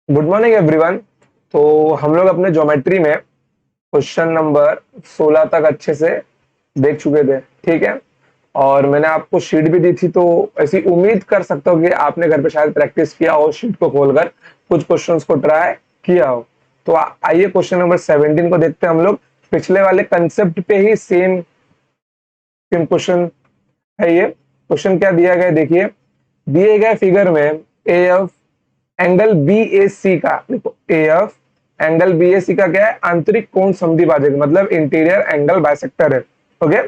Good morning everyone. तो हम लोग अपने ज्योमेट्री में क्वेश्चन नंबर 16 तक अच्छे से देख चुके थे, ठीक है। और मैंने आपको शीट भी दी थी, तो ऐसी उम्मीद कर सकता हूँ कि आपने घर पे शायद प्रैक्टिस किया हो, शीट को खोलकर कुछ क्वेश्चंस को ट्राई किया हो। तो आइए क्वेश्चन नंबर 17 को देखते हैं हम लोग। पिछले वाले कंसेप्ट पे ही सेम सेम क्वेश्चन है ये। क्वेश्चन क्या दिया गया है, देखिए। दिए गए फिगर में A F angle B A C का, देखो A F angle B A C का क्या है, आंतरिक कोण समद्विभाजक, मतलब इंटीरियर एंगल बाइसेक्टर है। ओके।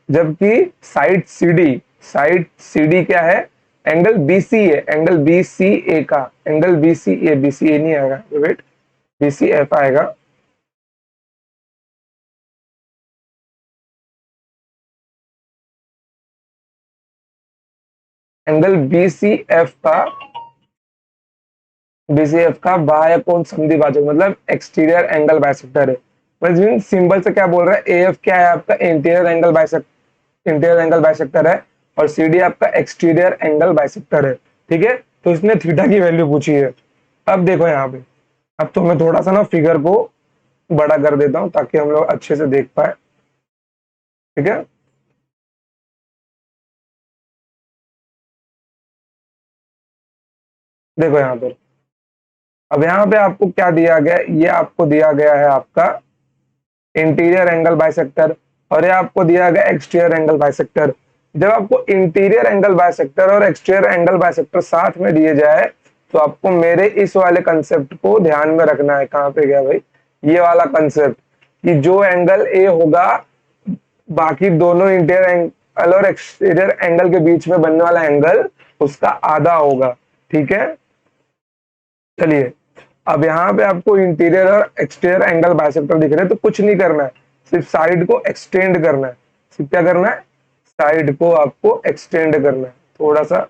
जबकि साइड सी डी क्या है, एंगल बी सी है, एंगल बी सी ए का, एंगल बी सी ए नहीं आएगा, वेट, बी सी एफ आएगा। एंगल बी सी एफ का, बीसीएफ का बाह्य कोण समद्विभाजक मतलब एक्सटीरियर एंगल बाइसेक्टर है। मतलब सिंबल से क्या बोल रहा है, एएफ क्या है आपका, इंटीरियर एंगल बाइसेक्टर है, और सीडी आपका एक्सटीरियर एंगल बाइसेक्टर है, ठीक है। तो इसने थीटा की वैल्यू पूछी है। अब देखो यहाँ पे, अब तो मैं थोड़ा सा ना फिगर को बड़ा कर देता हूँ ताकि हम लोग अच्छे से देख पाए, ठीक है। देखो यहाँ पर, अब यहाँ पे आपको क्या दिया गया, ये आपको दिया गया है आपका इंटीरियर एंगल बाइसेक्टर, और ये आपको दिया गया एक्सटीरियर एंगल बाइसेक्टर। जब आपको इंटीरियर एंगल बाइसेक्टर और एक्सटीरियर एंगल बाइसेक्टर साथ में दिए जाए, तो आपको मेरे इस वाले कंसेप्ट को ध्यान में रखना है। कहाँ पे गया भाई, ये वाला कंसेप्ट, कि जो एंगल ए होगा, बाकी दोनों इंटीरियर एंगल और एक्सटीरियर एंगल के बीच में बनने वाला एंगल उसका आधा होगा, ठीक है। चलिए, अब यहाँ पे आपको इंटीरियर और एक्सटीरियर एंगल बाइसेक्टर दिख रहे हैं, तो कुछ नहीं करना है, सिर्फ साइड को एक्सटेंड करना है। सिर्फ क्या करना है, साइड को आपको एक्सटेंड करना है। थोड़ा सा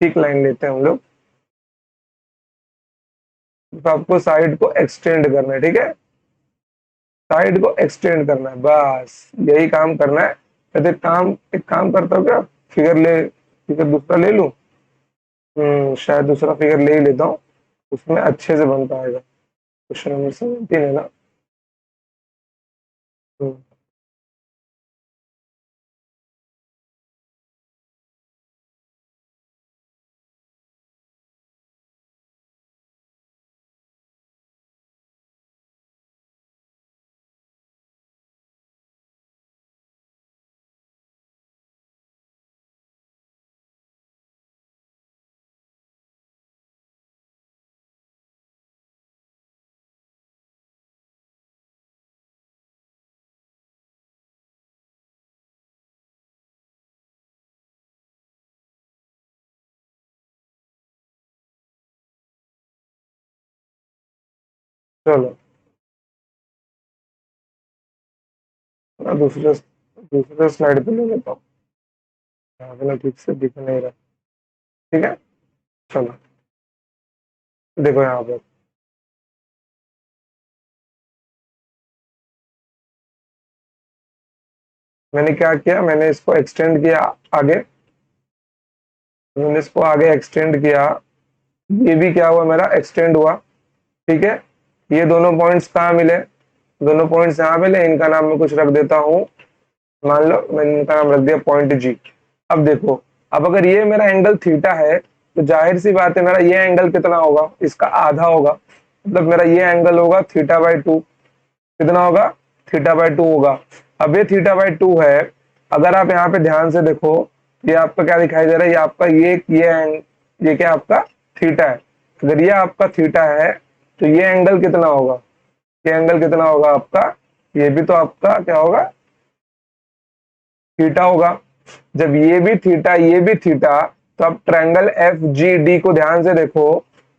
ठीक लाइन लेते हैं हम लोग, तो आपको साइड को एक्सटेंड करना है, ठीक है। साइड को एक्सटेंड करना है, बस यही काम करना है। तो एक काम करता हूँ, क्या फिगर दूसरा ले लूं। शायद दूसरा फिगर ले ही लेता हूँ, उसमें अच्छे से बन पाएगा। क्वेश्चन नंबर 17 है ना। हम्म, चलो मैं दूसरे स्लाइड पे ले लेता हूँ, यहाँ पे ना ठीक से दिख नहीं रहा, ठीक है। चलो, देखो यहाँ पर मैंने क्या किया, मैंने इसको एक्सटेंड किया आगे, मैंने इसको आगे एक्सटेंड किया। ये भी क्या हुआ, मेरा एक्सटेंड हुआ, ठीक है। ये दोनों पॉइंट्स कहाँ मिले, दोनों पॉइंट्स यहाँ मिले, इनका नाम मैं कुछ रख देता हूँ। मान लो मैंने इनका नाम रख दिया पॉइंट जी। अब देखो, अब अगर ये मेरा एंगल थीटा है, तो जाहिर सी बात है मेरा ये एंगल कितना होगा, इसका आधा होगा। मतलब मेरा ये एंगल होगा थीटा/2। कितना होगा, थीटा/2 होगा। अब ये थीटा/2 है, अगर आप यहाँ पे ध्यान से देखो, ये आपका क्या दिखाई दे रहा है, ये आपका ये क्या आपका थीटा है। अगर ये आपका थीटा है, तो ये एंगल कितना होगा, ये एंगल कितना होगा आपका, ये भी तो आपका क्या होगा, थीटा होगा। जब ये भी थीटा ये भी थीटा, तो आप ट्रायंगल एफ जी डी को ध्यान से देखो,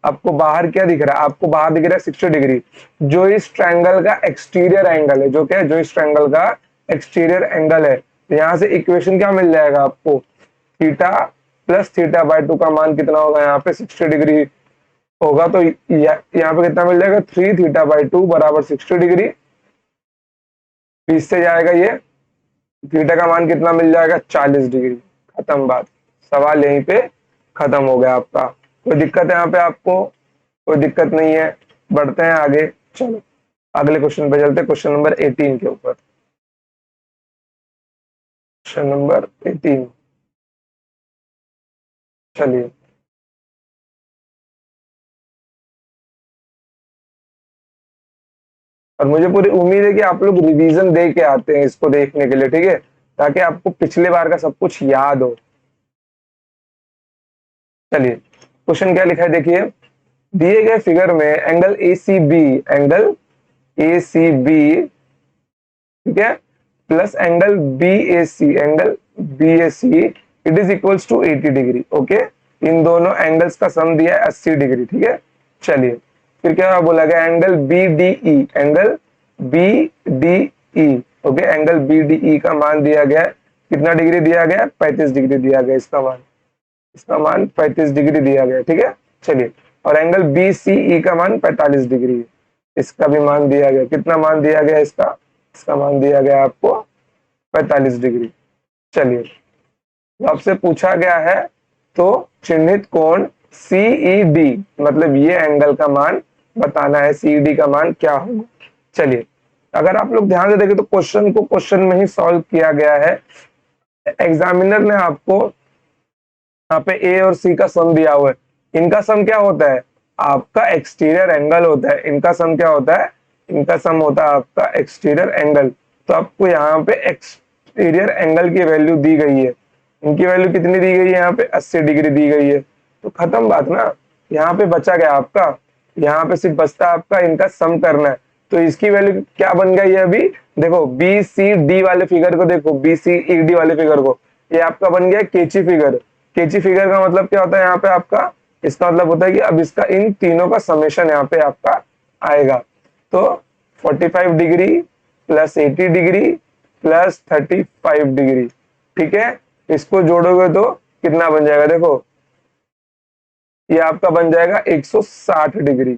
आपको बाहर क्या दिख रहा है, आपको बाहर दिख रहा है 60 डिग्री, जो इस ट्रायंगल का एक्सटीरियर एंगल है, जो क्या है, जो इस ट्रायंगल का एक्सटीरियर एंगल है। तो यहाँ से इक्वेशन क्या मिल जाएगा आपको, थीटा प्लस थीटा/2 का मान कितना होगा, यहाँ पे 60 डिग्री होगा। तो यहाँ पे कितना मिल जाएगा, 3 थीटा/2 बराबर 60 डिग्री। इससे जाएगा ये, थीटा का मान कितना मिल जाएगा, 40 डिग्री। खत्म बात, सवाल यहीं पे खत्म हो गया आपका। कोई दिक्कत है यहाँ पे आपको। कोई दिक्कत नहीं है, बढ़ते हैं आगे। चलो अगले क्वेश्चन पे चलते हैं, क्वेश्चन नंबर 18 के ऊपर। क्वेश्चन नंबर 18, चलिए। और मुझे पूरी उम्मीद है कि आप लोग रिवीजन दे के आते हैं इसको देखने के लिए, ठीक है, ताकि आपको पिछले बार का सब कुछ याद हो। चलिए क्वेश्चन क्या लिखा है देखिए, दिए गए फिगर में angle A C B, angle A C B, ठीक है, plus angle B A C, angle B A C, it is equals to 80 डिग्री। ओके, इन दोनों एंगल्स का सम दिया है 80 डिग्री, ठीक है। चलिए फिर क्या बोला गया, angle B D E, angle B D E, okay, angle B D E का मान दिया गया है, कितना डिग्री दिया गया है, 35 डिग्री दिया गया इसका मान, इसका मान 35 डिग्री दिया गया, ठीक है। चलिए, और एंगल बी सी ई का मान 45 डिग्री है, इसका भी मान दिया गया, कितना मान दिया गया इसका, इसका मान दिया गया आपको 45 डिग्री। चलिए, तो आपसे पूछा गया है तो चिन्हित कोण सीई डी, मतलब ये एंगल का मान बताना है, सीई डी का मान क्या होगा। चलिए, अगर आप लोग ध्यान से देखें तो क्वेश्चन को क्वेश्चन में ही सॉल्व किया गया है। एग्जामिनर ने आपको यहाँ पे ए और सी का सम दिया हुआ है, इनका सम क्या होता है, आपका एक्सटीरियर एंगल होता है, इनका सम क्या होता है, इनका सम होता है आपका एक्सटीरियर एंगल। तो आपको यहाँ पे एक्सटीरियर एंगल की वैल्यू दी गई है, इनकी वैल्यू कितनी दी गई है, यहाँ पे 80 डिग्री दी गई है। तो खत्म बात ना, यहाँ पे बचा गया आपका, यहाँ पे सिर्फ बचता आपका इनका सम करना है। तो इसकी वैल्यू क्या बन गई है अभी, देखो बी सी डी वाले फिगर को देखो, बी सी ई डी वाले फिगर को, ये आपका बन गया केची फिगर। केची फिगर का मतलब क्या होता है यहाँ पे आपका, इसका मतलब होता है कि अब इसका इन तीनों का समेशन यहाँ पे आपका आएगा। तो 45 degree plus 80 degree plus 35 degree, ठीक है, इसको जोड़ोगे तो कितना बन जाएगा, देखो ये आपका बन जाएगा 160 डिग्री।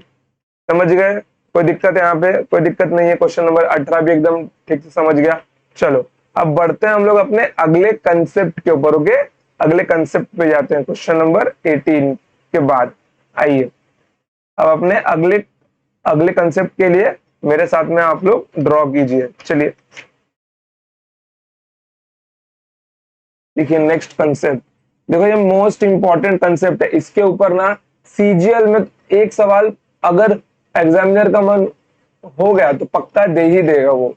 समझ गए, कोई दिक्कत है यहाँ पे, कोई दिक्कत नहीं है। क्वेश्चन नंबर 18 भी एकदम ठीक से समझ गया। चलो अब बढ़ते हैं हम लोग अपने अगले कंसेप्ट के ऊपर। ओके, अगले कंसेप्ट पे जाते हैं क्वेश्चन नंबर 18 के बाद। आइए अब अपने अगले अगले कंसेप्ट के लिए मेरे साथ में आप लोग ड्रॉ कीजिए। चलिए देखिए नेक्स्ट कंसेप्ट, देखो ये मोस्ट इंपॉर्टेंट कंसेप्ट है, इसके ऊपर ना सीजीएल में एक सवाल अगर एग्जामिनर का मन हो गया तो पक्का दे ही देगा वो,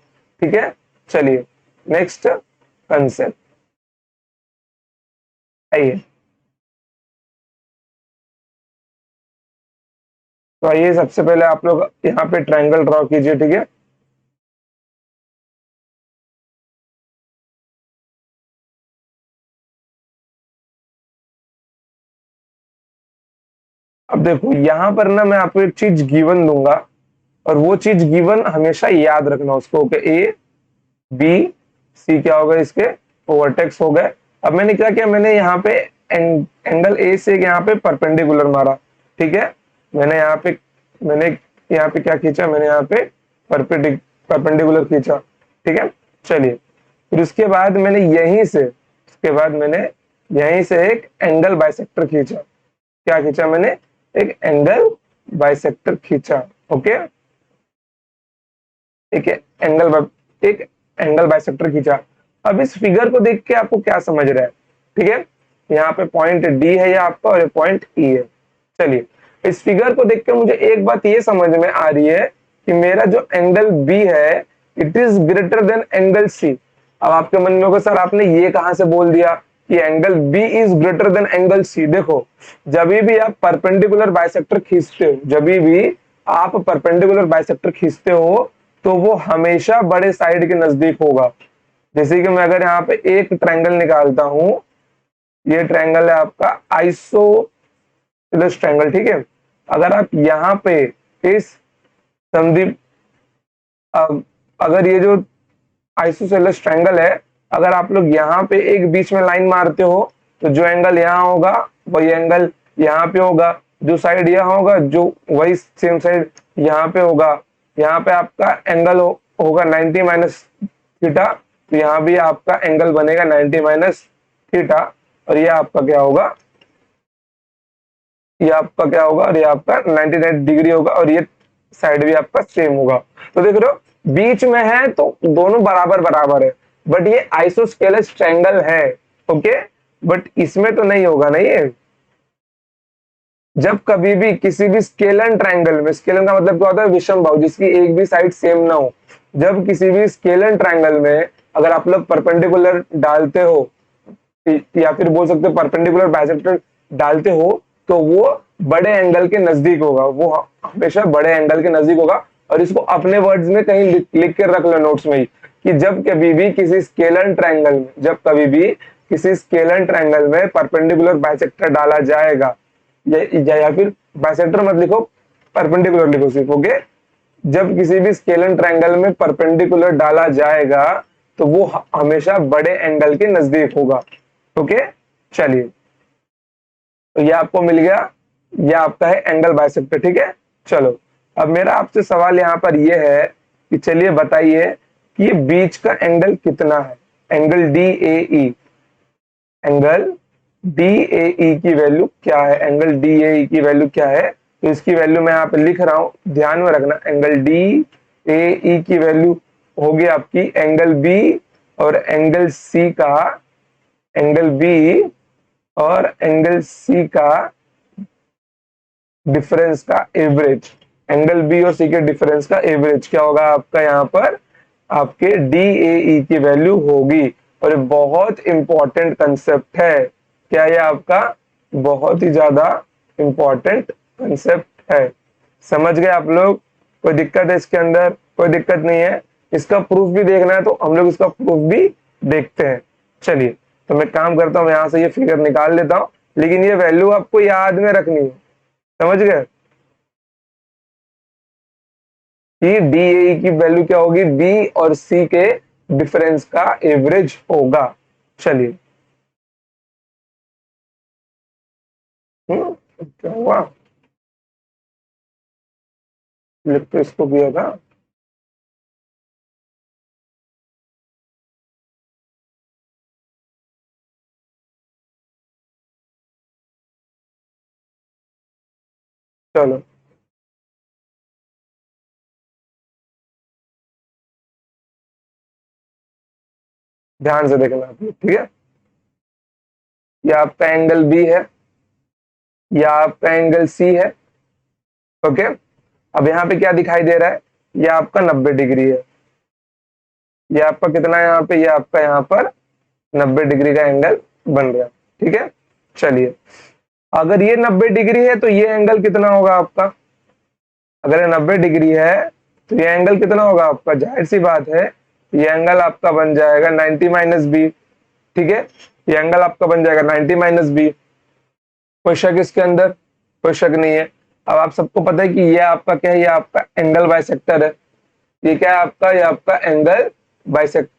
ठीक है। चलिए नेक्स्ट कंसेप्ट आइए, तो आइए सबसे पहले आप लोग यहाँ पे ट्रायंगल ड्रॉ कीजिए, ठीक है। अब देखो यहाँ पर ना मैं आपको एक चीज गिवन दूंगा, और वो चीज गिवन हमेशा याद रखना उसको, कि ए बी सी क्या होगा, इसके वर्टेक्स हो गए। अब मैंने क्या किया, मैंने यहाँ पे एंगल ए से यहाँ पे परपेंडिकुलर मारा, ठीक है। मैंने यहाँ पे मैंने यहाँ पे क्या खींचा, मैंने यहाँ पे परपेंडिकुलर खींचा, ठीक है। चलिए फिर उसके बाद मैंने यहीं से, उसके बाद मैंने यहीं से एक एंगल बाइसेक्टर खींचा, क्या खींचा मैंने, एक एंगल बाइसेक्टर खींचा। ओके, एक एक एंगल बाइसेक्टर खींचा। अब इस फिगर को देख के आपको क्या समझ रहा है, ठीक है, यहाँ पे पॉइंट डी है ये आपका और ये पॉइंट ई है। चलिए इस फिगर को देख के मुझे एक बात ये समझ में आ रही है कि मेरा जो एंगल बी है it is greater than angle C. अब आपके मन में होगा सर आपने ये कहां से बोल दिया कि angle B is greater than angle C. देखो जब भी आप परपेंडिकुलर बाइसेक्टर खींचते हो, जब भी आप परपेंडिकुलर बाइसेक्टर खींचते हो तो वो हमेशा बड़े साइड के नजदीक होगा। जैसे कि मैं अगर यहाँ पे एक ट्रायंगल निकालता हूं, ये ट्रायंगल है आपका आइसोसेलेस ट्रायंगल, ठीक है। अगर आप यहाँ पे इस संदीप अगर ये जो आइसोसेलेस ट्रायंगल है, अगर आप लोग यहाँ पे एक बीच में लाइन मारते हो तो जो एंगल यहाँ होगा वही एंगल यहाँ पे होगा, जो साइड यहाँ होगा जो वही सेम साइड यहाँ पे होगा। यहाँ पे आपका एंगल होगा 90 माइनस थीटा, तो यहाँ भी आपका एंगल बनेगा 90 माइनस थीटा, और ये आपका क्या होगा ये आपका क्या होगा, और ये आपका 99 डिग्री होगा, और ये साइड भी आपका सेम होगा। तो देख रहे हो बीच में है तो दोनों बराबर बराबर है, बट ये आइसोस्केलस ट्रायंगल है। ओके, बट इसमें तो नहीं होगा ना ये। जब कभी भी किसी भी स्केलन ट्रायंगल में, स्केलन का मतलब क्या होता है, विषम भाव, जिसकी एक भी साइड सेम ना हो, जब किसी भी स्केलन ट्रायंगल में अगर आप लोग परपेंडिकुलर डालते हो, या फिर बोल सकते हो परपेंडिकुलर बाइसेक्टर डालते हो, तो वो बड़े एंगल के नजदीक होगा, वो हमेशा बड़े एंगल के नजदीक होगा। और इसको अपने वर्ड्स में कहीं लिख के रख लो नोट्स में ही, कि जब कभी भी किसी स्केलन ट्रायंगल में, जब कभी भी किसी स्केलन ट्रायंगल में परपेंडिकुलर बाइसेक्टर डाला जाएगा, या फिर बाइसेक्टर मत लिखो, परपेंडिकुलर लिखो सिर्फ। ओके, जब किसी भी स्केलन ट्रायंगल में परपेंडिकुलर डाला जाएगा तो वो हमेशा बड़े एंगल के नजदीक होगा। ओके, चलिए, तो ये आपको मिल गया, ये आपका है एंगल बाइसेक्टर। ठीक है, चलो अब मेरा आपसे सवाल यहाँ पर ये है कि चलिए बताइए कि ये बीच का एंगल कितना है, angle D A E, angle D A E की वैल्यू क्या है, एंगल डी ए ई की वैल्यू क्या है। तो इसकी वैल्यू मैं यहाँ पे लिख रहा हूं, ध्यान में रखना, एंगल डी ए ई की वैल्यू होगी आपकी एंगल बी और एंगल सी का, एंगल बी और एंगल सी का डिफरेंस का एवरेज, एंगल बी और सी के डिफरेंस का एवरेज क्या होगा आपका, यहाँ पर आपके डी ए ई की वैल्यू होगी। और ये बहुत इंपॉर्टेंट कंसेप्ट है, क्या ये आपका बहुत ही ज्यादा इंपॉर्टेंट कंसेप्ट है। समझ गए आप लोग, कोई दिक्कत है इसके अंदर, कोई दिक्कत नहीं है। इसका प्रूफ भी देखना है तो हम लोग इसका प्रूफ भी देखते हैं। चलिए, तो मैं काम करता हूँ, यहां से ये फिगर निकाल लेता हूं, लेकिन ये वैल्यू आपको याद में रखनी है। समझ गए कि डी ए की वैल्यू क्या होगी, बी और सी के डिफरेंस का एवरेज होगा। चलिए, क्या हुआ, लिख तो इसको किया था। चलो, ध्यान से देखना आप लोग, ठीक है। ये आपका एंगल बी है, या आपका एंगल सी है। ओके, अब यहाँ पे क्या दिखाई दे रहा है, ये आपका 90 डिग्री है, ये आपका कितना है यहाँ पे, ये आपका यहाँ पर 90 डिग्री का एंगल बन रहा है। ठीक है, चलिए, अगर ये 90 डिग्री है तो ये एंगल कितना होगा आपका, अगर ये 90 डिग्री है तो ये एंगल कितना होगा आपका, जाहिर सी बात है ये एंगल आपका बन जाएगा 90 माइनस बी। ठीक है, ये एंगल आपका बन जाएगा 90 माइनस बी। कोई शक इसके अंदर, कोई शक नहीं है। अब आप सबको पता है कि ये आपका क्या है, ये आपका एंगल बाइसेक्टर है। ये क्या है आपका, ये आपका एंगल बाइसेक्टर,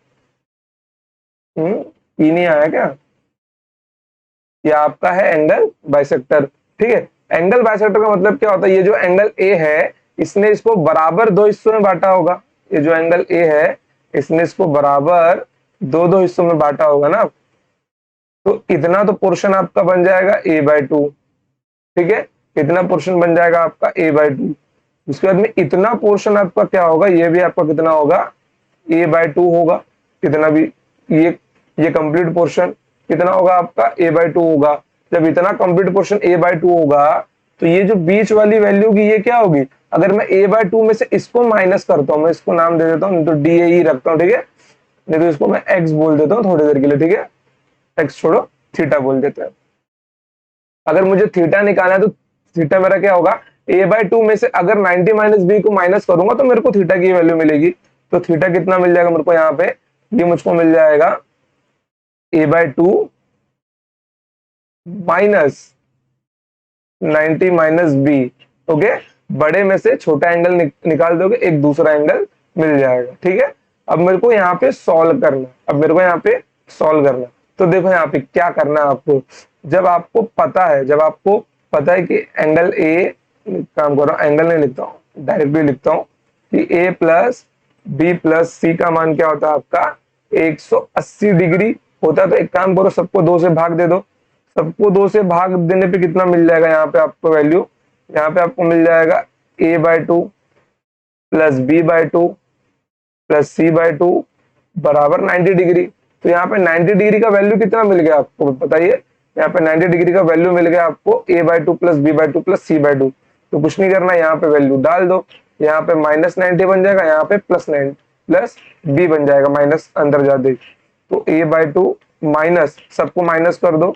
ये नहीं आया क्या, ये आपका है एंगल बाइसेक्टर। ठीक है, एंगल बाइसेक्टर का मतलब क्या होता है, ये जो एंगल ए है इसने इसको बराबर दो हिस्सों में बांटा होगा, ये जो एंगल ए है इसने इसको बराबर दो दो हिस्सों में बांटा होगा ना, तो इतना तो पोर्शन आपका बन जाएगा ए बाय टू। ठीक है, इतना पोर्शन बन जाएगा आपका ए बाय टू। उसके बाद में इतना पोर्शन आपका क्या होगा, ये भी आपका कितना होगा, ए बाय टू होगा। इतना भी, ये कंप्लीट पोर्शन कितना होगा आपका, ए बाय टू होगा। जब इतना complete portion A by to होगा तो ये जो बीच वाली वैल्यू की ये क्या होगी, अगर मैं ए बाय टू में से इसको माइनस करता हूँ, मैं इसको नाम दे देता हूँ, तो डी ए रखता हूँ। ठीक है, नहीं तो इसको मैं एक्स बोल देता हूँ थोड़ी देर के लिए। ठीक है, एक्स छोड़ो, थीटा बोल देते हैं। अगर मुझे थीटा निकालना है तो थीटा मेरा क्या होगा, ए बाय टू में से अगर 90 माइनस बी को माइनस करूंगा तो मेरे को थीटा की वैल्यू मिलेगी। तो थीटा कितना मिल जाएगा मेरे को यहाँ पे, ये मुझको मिल जाएगा A by two minus 90 minus B. Okay, बड़े में से छोटा एंगल निकाल दोगे, एक दूसरा एंगल मिल जाएगा। ठीक है, अब मेरे को यहाँ पे सॉल्व करना, अब मेरे को यहाँ पे सॉल्व करना। तो देखो यहाँ पे क्या करना है आपको, जब आपको पता है, जब आपको पता है कि एंगल ए, काम करो एंगल नहीं लिखता हूँ, डायरेक्टली लिखता हूँ कि ए प्लस बी प्लस सी का मान क्या होता है आपका 180 डिग्री होता है। तो एक काम करो, सबको दो से भाग दे दो, सबको 2 से भाग देने पे कितना मिल जाएगा यहाँ पे आपको वैल्यू, यहाँ पे आपको मिल जाएगा a/2 plus b/2 plus c/2 बराबर 90 डिग्री। तो यहाँ पे 90 डिग्री का वैल्यू कितना मिल गया आपको बताइए, यहाँ पे 90 डिग्री का वैल्यू मिल गया आपको a/2 plus b/2 plus c/2। तो कुछ नहीं करना, यहाँ पे वैल्यू डाल दो, यहाँ पे -90 बन जाएगा, यहाँ पे +9 प्लस b बन जाएगा माइनस अंदर जाते। तो a/2 माइनस, सबको माइनस कर दो,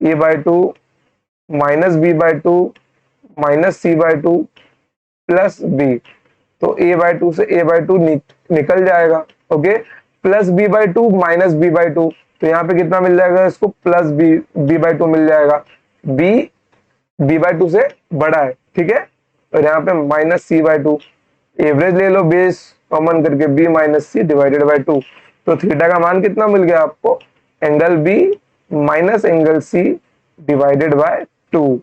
a/2 minus b/2 minus c/2 plus b। तो a/2 से a/2 निकल जाएगा, okay, plus b/2 minus b/2। तो यहाँ पे कितना मिल जाएगा इसको, प्लस b/2 मिल जाएगा, b b/2 से बड़ा है, ठीक है। और यहाँ पे माइनस c/2, एवरेज ले लो बेस कॉमन करके, b minus C divided by 2। तो थीटा का मान कितना मिल गया आपको, angle b minus angle c divided by 2।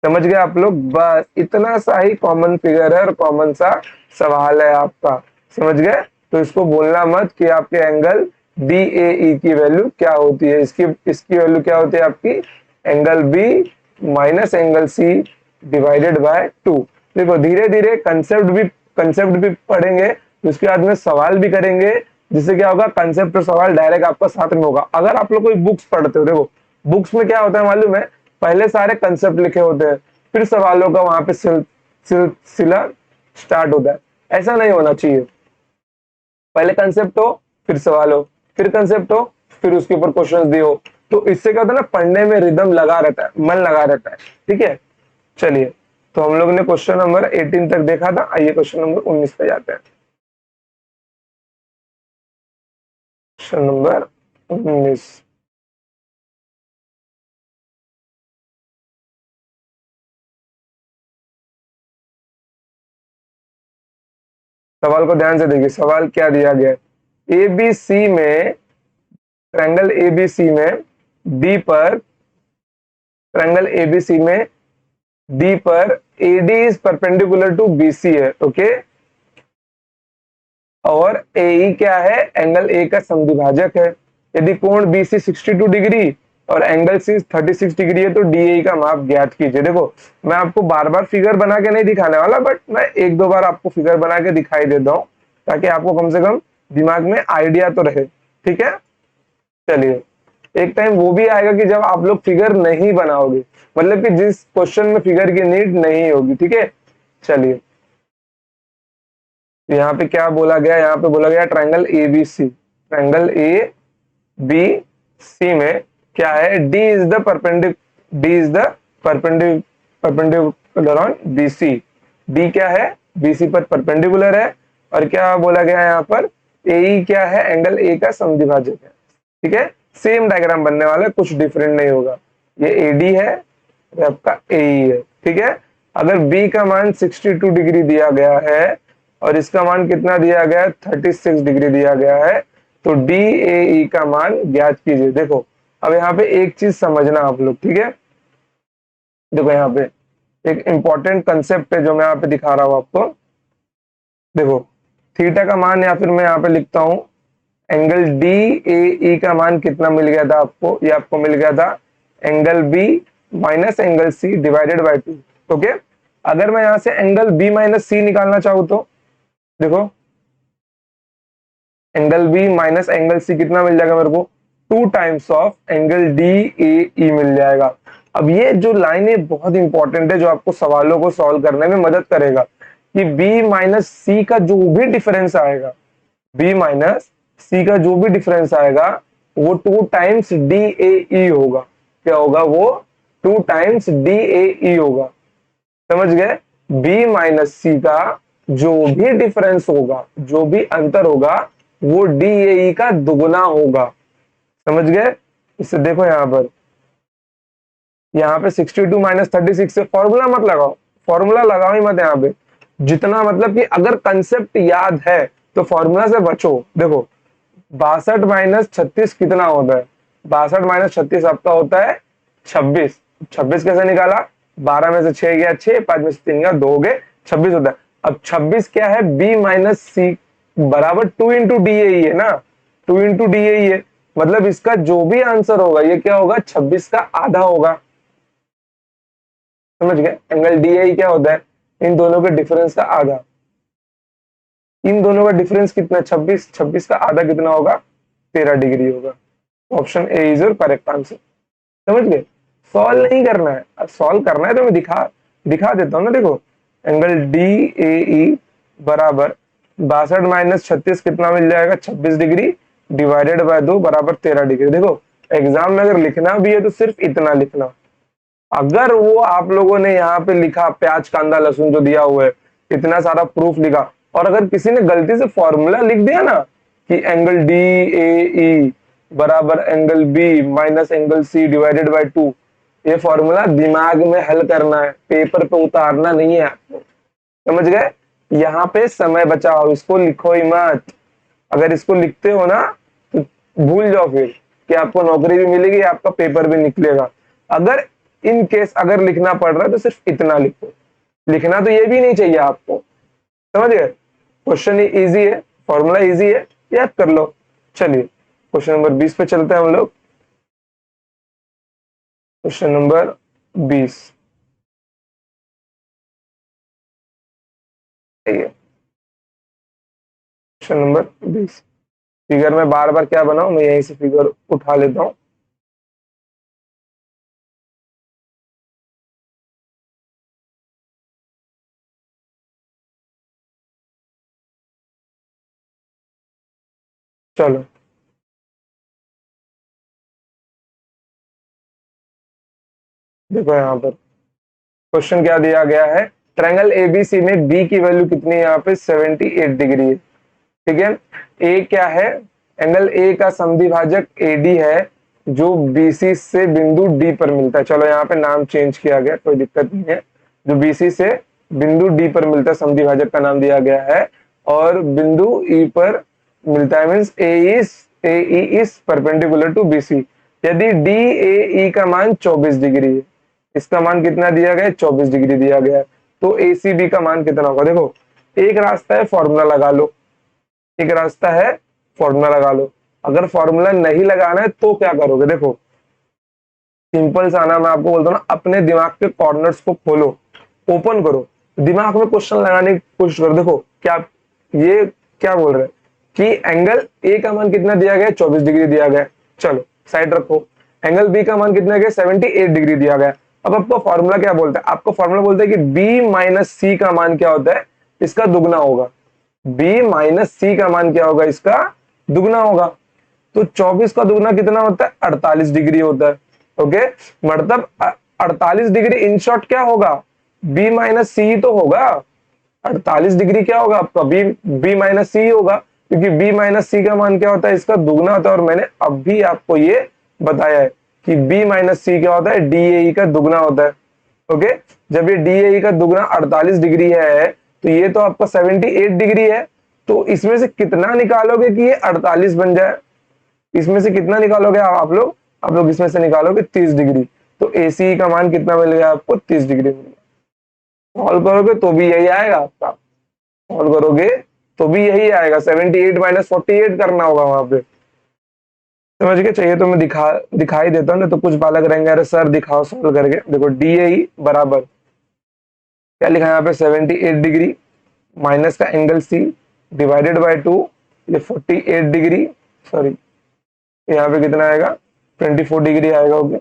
समझ गए आप लोग, बस इतना सा ही कॉमन फिगर है और कॉमन सा सवाल है आपका, समझ गए। तो इसको बोलना मत कि आपके एंगल DAE की वैल्यू क्या होती है, इसकी वैल्यू क्या होती है आपकी, angle B minus angle C divided by 2। देखो धीरे धीरे कंसेप्ट भी पढ़ेंगे, उसके बाद में सवाल भी करेंगे, जिससे क्या होगा, कंसेप्ट और सवाल डायरेक्ट आपका साथ में होगा। अगर आप लोग कोई बुक्स पढ़ते हो, देखो बुक्स में क्या होता है मालूम है, पहले सारे कंसेप्ट लिखे होते हैं, फिर सवालों का वहां पे सिलसिला स्टार्ट होता है। ऐसा नहीं होना चाहिए, पहले कंसेप्ट हो फिर सवाल हो, फिर कंसेप्ट हो फिर उसके ऊपर क्वेश्चन दिए हो। तो इससे क्या होता है ना, पढ़ने में रिदम लगा रहता है, मन लगा रहता है, ठीक है। चलिए, तो हम लोग ने क्वेश्चन नंबर 18 तक देखा था, आइए क्वेश्चन नंबर 19 पे जाते हैं। क्वेश्चन नंबर 19, सवाल को ध्यान से देखिए, सवाल क्या दिया गया है। एबीसी में, ट्रायंगल एबीसी में डी पर, ट्रायंगल एबीसी में डी पर AD is perpendicular to BC है, ओके। और AE क्या है, एंगल A का समद्विभाजक है। यदि कोण BC 62 डिग्री और एंगल C 36 डिग्री है तो DAE का माप ज्ञात कीजिए। देखो मैं आपको बार बार फिगर बना के नहीं दिखाने वाला, बट मैं एक दो बार आपको फिगर बना के दिखाई देता हूँ, ताकि आपको कम से कम दिमाग में आइडिया तो रहे, ठीक है। चलिए, एक टाइम वो भी आएगा कि जब आप लोग फिगर नहीं बनाओगे, मतलब कि जिस क्वेश्चन में फिगर की नीड नहीं होगी, ठीक है। चलिए, यहाँ पे क्या बोला गया, यहाँ पे बोला गया ट्रायंगल ABC, ट्रायंगल ABC में क्या है, D is the perpendicular on BC। D क्या है, BC पर परपेंडिकुलर है। और क्या बोला गया है यहाँ पर, AE क्या है, एंगल A का समद्विभाजक है, ठीक है। सेम डायग्राम बनने वाला है, कुछ डिफरेंट नहीं होगा। ये AD है, ये आपका AE है, ठीक है। अगर B का मान 62 डिग्री दिया गया है और इसका मान कितना दिया गया है, 36 डिग्री दिया गया है, तो DAE का मान ज्ञात कीजिए। देखो अब यहाँ पे एक चीज समझना आप लोग, ठीक है। देखो यहाँ पे एक इंपॉर्टेंट कंसेप्ट है जो मैं यहाँ पे दिखा रहा हूं आपको। देखो थीटा का मान, या फिर मैं यहाँ पे लिखता हूं, एंगल DAE का मान कितना मिल गया था आपको, ये आपको मिल गया था angle B minus angle C divided by 2, okay. अगर मैं यहां से एंगल B माइनस C निकालना चाहूँ तो देखो angle B minus angle C कितना मिल जाएगा मेरे को, 2 टाइम्स ऑफ एंगल DAE मिल जाएगा। अब ये जो लाइन है बहुत इंपॉर्टेंट है, जो आपको सवालों को सॉल्व करने में मदद करेगा, कि B माइनस C का जो भी डिफरेंस आएगा, B माइनस C का जो भी डिफरेंस आएगा वो 2 टाइम्स DAE होगा। क्या होगा वो, 2 टाइम्स DAE होगा, समझ गए। B माइनस C का जो भी डिफरेंस होगा, जो भी अंतर होगा, वो DAE का दुगुना होगा, समझ गए। इससे देखो यहाँ पे 62 माइनस 36 से फॉर्मूला मत लगाओ, फॉर्मूला लगाओ ही मत यहाँ पे। जितना मतलब कि अगर कंसेप्ट याद है तो फॉर्मूला से बचो। देखो 62 माइनस 36 कितना होता है, 62 माइनस 36 आपका होता है 26। 26 कैसे निकाला, 12 में से 6 गया 6, 5 में से 3 गया 2 हो गए, 26 होता है। अब 26 क्या है, B माइनस C बराबर 2 इंटू DAE है ना, 2 इंटू DAE है। मतलब इसका जो भी आंसर होगा ये क्या होगा, 26 का आधा होगा। समझ गए, एंगल डी क्या होता है, इन दोनों के डिफरेंस का आधा। इन दोनों का डिफरेंस कितना, 26, 26 का आधा कितना होगा, 13 डिग्री होगा। Option A is your correct answer. समझ गए, सॉल्व नहीं करना है, अब सॉल्व करना है तो मैं दिखा दिखा देता हूँ ना। देखो एंगल डी ए ई बराबर 62 माइनस 36 कितना मिल जाएगा, 26 डिग्री डिवाइडेड बाय 2 बराबर 13 डिग्री। देखो एग्जाम में अगर लिखना भी है तो सिर्फ इतना लिखना। अगर वो आप लोगों ने यहाँ पे लिखा प्याज कांदा लहसुन जो दिया हुआ है, इतना सारा प्रूफ लिखा, और अगर किसी ने गलती से फॉर्मूला लिख दिया ना कि एंगल डी ए ई बराबर angle B minus angle C divided by 2, ये फॉर्मूला दिमाग में हल करना है, पेपर पे उतारना नहीं है आपको। समझ गए, यहाँ पे समय बचाओ, इसको लिखो ही मत। अगर इसको लिखते हो ना तो भूल जाओ फिर कि आपको नौकरी भी मिलेगी, आपका पेपर भी निकलेगा। अगर इन केस अगर लिखना पड़ रहा है तो सिर्फ इतना लिखो, लिखना तो ये भी नहीं चाहिए आपको। समझ गए, क्वेश्चन इजी है, फॉर्मूला इजी है, याद कर लो। चलिए क्वेश्चन नंबर 20 पे चलते हैं हम लोग। Question number 20 question number 20 figure में बार बार क्या बनाऊं, मैं यहीं से फिगर उठा लेता हूं। चलो देखो यहाँ पर क्वेश्चन क्या दिया गया है, ट्रायंगल एबीसी में बी की वैल्यू कितनी है, यहाँ पे 78 डिग्री है। ठीक है, ए क्या है, एंगल ए का समद्विभाजक एडी है जो बीसी से बिंदु डी पर मिलता है। चलो यहाँ पे नाम चेंज किया गया, कोई दिक्कत नहीं है। जो बीसी से बिंदु डी पर मिलता है, समद्विभाजक का नाम दिया गया है, और बिंदु ई पर मिलता है, means A is perpendicular to BC. यदि डी ए ई का मान 24 डिग्री है, इसका मान कितना दिया गया है, 24 डिग्री दिया गया है, तो ए सी बी का मान कितना होगा। देखो एक रास्ता है फॉर्मूला लगा लो, एक रास्ता है फॉर्मूला लगा लो। अगर फॉर्मूला नहीं लगाना है तो क्या करोगे, देखो सिंपल सा ना, मैं आपको बोलता हूँ ना, अपने दिमाग के कॉर्नर्स को खोलो, ओपन करो, दिमाग में क्वेश्चन लगाने की कोशिश करो। देखो क्या ये क्या बोल रहे हैं कि एंगल ए का मान कितना दिया गया, 24 डिग्री दिया गया, चलो साइड रखो। एंगल बी का मान कितना गया, 78 डिग्री दिया गया। अब आपको फॉर्मूला क्या बोलता है, आपको फॉर्मूला बोलता है कि बी माइनस सी का मान क्या होता है, इसका दुगना होगा। बी माइनस सी का मान क्या होगा, इसका दुगना होगा। तो 24 का दुगना कितना होता है, 48 डिग्री होता है। ओके, मतलब 48 डिग्री इन शॉर्ट क्या होगा, बी माइनस सी तो होगा। 48 डिग्री क्या होगा आपका, बी माइनस सी होगा, क्योंकि बी माइनस सी का मान क्या होता है, इसका दुगना होता है। और मैंने अभी आपको ये बताया है कि बी माइनस सी क्या होता है, डी ए का दुगना होता है। ओके, जब ये डी ए का दुगना 48 डिग्री है तो ये तो आपका 78 डिग्री है, तो इसमें से कितना निकालोगे कि ये 48 बन जाए, इसमें से कितना निकालोगे आप लोग इसमें से निकालोगे 30 डिग्री। तो एसी का मान कितना मिल गया आपको, 30 डिग्री मिल गया। सॉल्व करोगे तो भी यही आएगा आपका, सॉल्व करोगे तो भी यही आएगा, 78 माइनस 48 करना होगा वहां पे। समझ के, चाहिए तो मैं दिखाई देता हूँ, नहीं तो कुछ बालक रहेंगे अरे सर दिखाओ सॉल्व करके। देखो डी ए बराबर क्या लिखा है यहाँ पे, 78 डिग्री माइनस का एंगल सी डिवाइडेड बाय 2, ये 48 डिग्री, सॉरी यहाँ पे कितना आएगा, 24 डिग्री आएगा। ओके,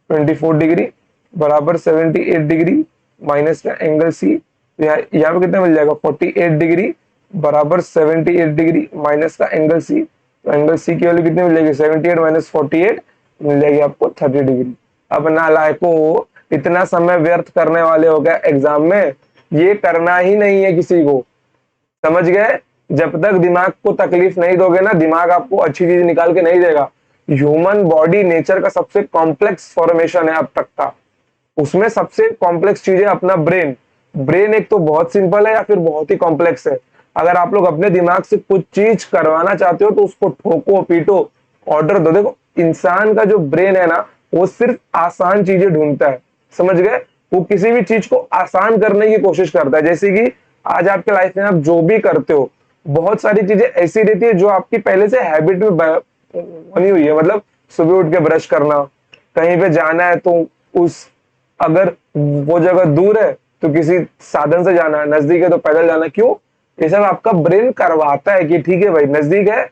24 डिग्री बराबर 78 डिग्री माइनस का एंगल सी, यहाँ पे कितना मिल जाएगा, 48 डिग्री बराबर 78 डिग्री माइनस का एंगल सी। तो एंगल सी की वैल्यू कितनी मिल जाएगी, 78 माइनस 48 मिल जाएगी आपको 30 डिग्री। अब नालायकों, इतना समय व्यर्थ करने वाले हो गया एग्जाम में, ये करना ही नहीं है किसी को। समझ गए, जब तक दिमाग को तकलीफ नहीं दोगे ना, दिमाग आपको अच्छी चीज निकाल के नहीं देगा। ह्यूमन बॉडी नेचर का सबसे कॉम्प्लेक्स फॉर्मेशन है अब तक का, उसमें सबसे कॉम्प्लेक्स चीज है अपना ब्रेन। ब्रेन एक तो बहुत सिंपल है या फिर बहुत ही कॉम्प्लेक्स है। अगर आप लोग अपने दिमाग से कुछ चीज करवाना चाहते हो तो उसको ठोको पीटो, ऑर्डर दो। देखो इंसान का जो ब्रेन है ना, वो सिर्फ आसान चीजें ढूंढता है। समझ गए, वो किसी भी चीज को आसान करने की कोशिश करता है। जैसे कि आज आपके लाइफ में आप जो भी करते हो, बहुत सारी चीजें ऐसी रहती है जो आपकी पहले से हैबिट में बनी हुई है, मतलब सुबह उठ के ब्रश करना, कहीं पे जाना है तो उस अगर वो जगह दूर है तो किसी साधन से जाना है, नजदीक है तो पैदल जाना। क्यों? ये सब आपका ब्रेन करवाता है कि ठीक है भाई नजदीक है,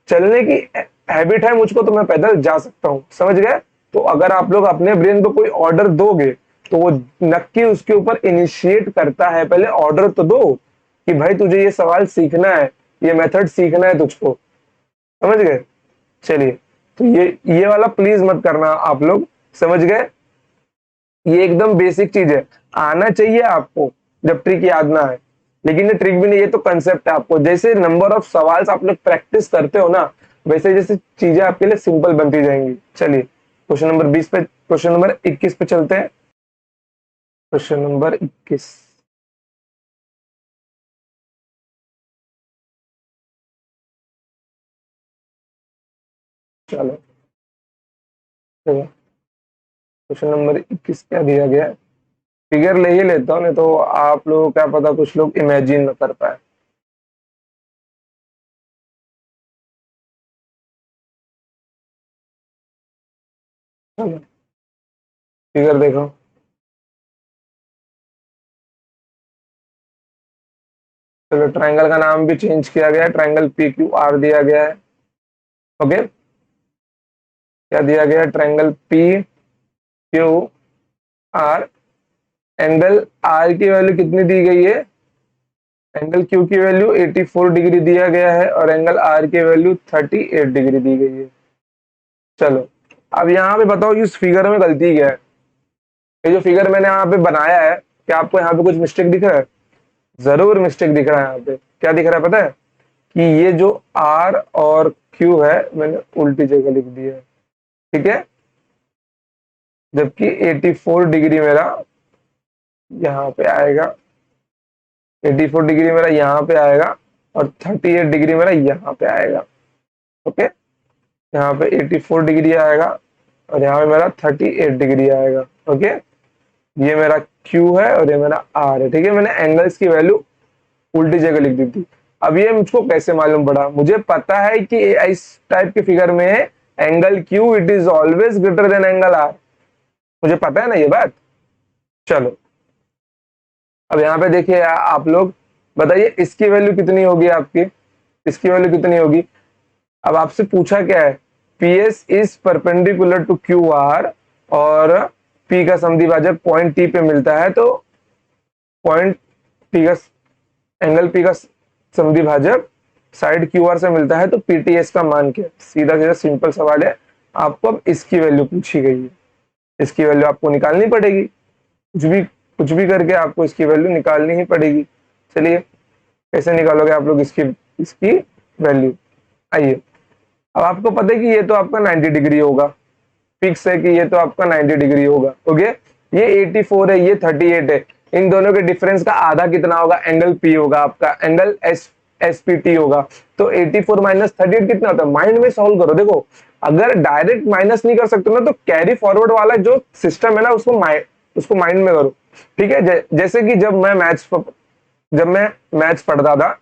चलने की हैबिट है मुझको तो मैं पैदल जा सकता हूँ, समझ गए? तो अगर आप लोग अपने ब्रेन को कोई ऑर्डर दोगे तो वो नक्की उसके ऊपर इनिशिएट करता है। पहले ऑर्डर तो दो कि भाई तुझे ये सवाल सीखना है, ये मेथड सीखना है तुझको, समझ गए? चलिए, तो ये वाला प्लीज मत करना आप लोग, समझ गए? ये एकदम बेसिक चीज है, आना चाहिए आपको जब ट्रिक याद ना आए। लेकिन ये ट्रिक भी नहीं, ये तो कंसेप्ट है। आपको जैसे नंबर ऑफ सवाल आप लोग प्रैक्टिस करते हो ना, वैसे जैसे चीजें आपके लिए सिंपल बनती जाएंगी। चलिए क्वेश्चन नंबर 20 पे, क्वेश्चन नंबर 21 पे चलते हैं। क्वेश्चन नंबर 21, चलो क्वेश्चन नंबर 21 क्या दिया गया है? फिगर ले ही लेता हूँ, नहीं तो आप लोग क्या पता कुछ लोग इमेजिन न कर पाए। चलो फिगर देखो। चलो ट्रायंगल का नाम भी चेंज किया गया है, ट्रायंगल पी क्यू आर दिया गया है। ओके, क्या दिया गया है? Triangle P Q R. Angle R की वैल्यू कितनी दी गई है? एंगल क्यू की वैल्यू 84 डिग्री दिया गया है और एंगल आर की वैल्यू 38 डिग्री दी गई है। चलो अब यहाँ पे बताओ इस फिगर में गलती क्या है? ये जो फिगर मैंने यहाँ पे बनाया है, क्या आपको यहाँ पे कुछ मिस्टेक दिख रहा है? जरूर मिस्टेक दिख रहा है। यहाँ पे क्या दिख रहा है पता है? कि ये जो आर और क्यू है मैंने उल्टी जगह लिख दिया है, ठीक है? जबकि 84 डिग्री मेरा यहाँ पे आएगा, 84 डिग्री मेरा यहाँ पे आएगा और 38 डिग्री मेरा यहाँ पे आएगा। ओके, यहाँ पे 84 डिग्री आएगा और यहाँ पे मेरा 38 डिग्री आएगा। ओके, ये मेरा Q है और ये मेरा R है, ठीक है? मैंने एंगल्स की वैल्यू उल्टी जगह लिख दी थी। अब ये मुझको कैसे मालूम पड़ा? मुझे पता है कि इस टाइप के फिगर में angle Q it is always greater than angle R। मुझे पता है ना ये बात। चलो अब यहाँ पे देखिए आप लोग बताइए इसकी वैल्यू कितनी होगी आपकी, इसकी वैल्यू कितनी होगी? अब आपसे पूछा क्या है? P S is perpendicular to Q R और पी का समद्विभाजक पॉइंट टी पे मिलता है, तो पॉइंट पी का एंगल पी का समद्विभाजक साइड क्यू आर से मिलता है, तो पीटीएस का मान क्या है? सीधा सीधा सिंपल सवाल है। आपको अब इसकी वैल्यू पूछी गई है, इसकी वैल्यू आपको निकालनी पड़ेगी। कुछ भी करके आपको इसकी वैल्यू निकालनी ही पड़ेगी। चलिए कैसे निकालोगे आप लोग इसकी इसकी वैल्यू? आइए, अब आपको पता है कि ये तो आपका 90 डिग्री होगा, फिक्स है कि ये तो आपका 90 डिग्री होगा। ओके, ये 84 है, ये 38 है, इन दोनों के डिफरेंस का आधा कितना होगा? एंगल पी होगा, आपका एंगल एस पी टी होगा। तो 84 माइनस 38 कितना होता है? माइंड में सॉल्व करो। देखो अगर डायरेक्ट माइनस नहीं कर सकते ना तो कैरी फॉरवर्ड वाला जो सिस्टम है ना उसको माइंड में करो, ठीक है? जैसे कि जब मैं मैथ्स पढ़ता था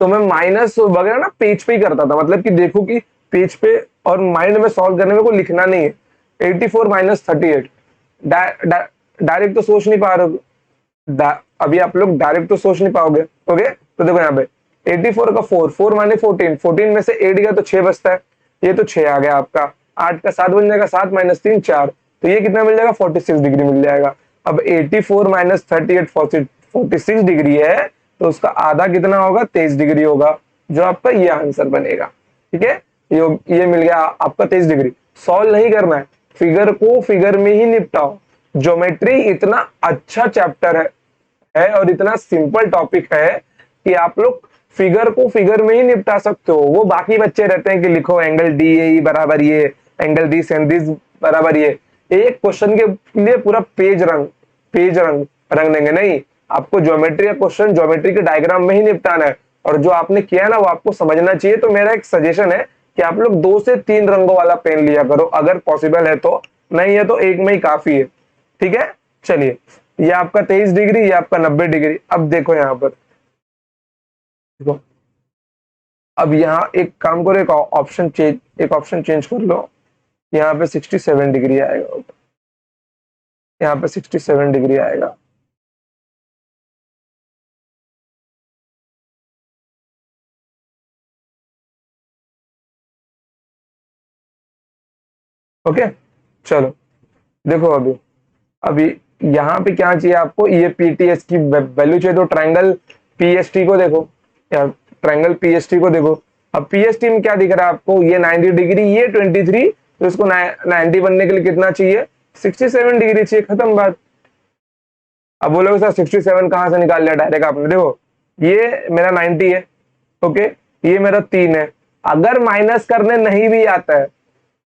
तो मैं माइनस वगैरह ना पेज पे ही करता था, मतलब कि देखो कि पेज पे और माइंड में सॉल्व करने में कोई लिखना नहीं है। 84 माइनस 38 डायरेक्ट तो सोच नहीं पा रहे हो, अभी आप लोग डायरेक्ट तो सोच नहीं पाओगे। ओके, तो देखो यहाँ पे 84 का 4 माने 14, 14 में से 8 गया तो 6 बचता है, ये तो 6 आ गया आपका। 8 का 7 बन जाएगा, 7 माइनस 3 4, तो ये कितना मिल जाएगा? 46 डिग्री मिल जाएगा। अब 84 माइनस 38 46 डिग्री है, तो उसका आधा कितना होगा? 23 डिग्री होगा, जो आपका ये आंसर बनेगा। ठीक है, ये मिल गया आपका 23 डिग्री। सॉल्व नहीं करना है, फिगर को फिगर में ही निपटाओ। ज्योमेट्री इतना अच्छा चैप्टर है और इतना सिंपल टॉपिक है कि आप लोग फिगर को फिगर में ही निपटा सकते हो। वो बाकी बच्चे रहते हैं कि लिखो एंगल डी ए बराबर ये, एंगल डी सेन दिस बराबर ये, एक क्वेश्चन के लिए पूरा पेज रंग देंगे। नहीं, आपको ज्योमेट्री का क्वेश्चन ज्योमेट्री के डायग्राम में ही निपटाना है, और जो आपने किया ना वो आपको समझना चाहिए। तो मेरा एक सजेशन है कि आप लोग 2 से 3 रंगों वाला पेन लिया करो, अगर पॉसिबल है तो, नहीं है तो एक में ही काफी है। ठीक है, चलिए ये आपका 23 डिग्री, ये आपका 90 डिग्री। अब देखो यहाँ पर, देखो अब यहाँ एक काम करो, एक ऑप्शन चेंज कर लो, यहाँ पे 67 डिग्री आएगा, यहाँ पे 67 डिग्री आएगा। ओके, चलो देखो अभी यहाँ पे क्या चाहिए आपको, ये पीटीएस की वैल्यू चाहिए, तो ट्रायंगल पीएसटी को देखो, या ट्रायंगल पीएसटी को देखो। अब पीएसटी में क्या दिख रहा है आपको, ये 90 डिग्री, ये 23, तो इसको 90 बनने के लिए कितना चाहिए, 67 डिग्री चाहिए, खत्म बात। अब बोलोगे सर 67 कहां से निकाल लिया डायरेक्ट आपने, देखो ये मेरा 90 है, ओके, ये मेरा 3 है। अगर माइनस करने नहीं भी आता है,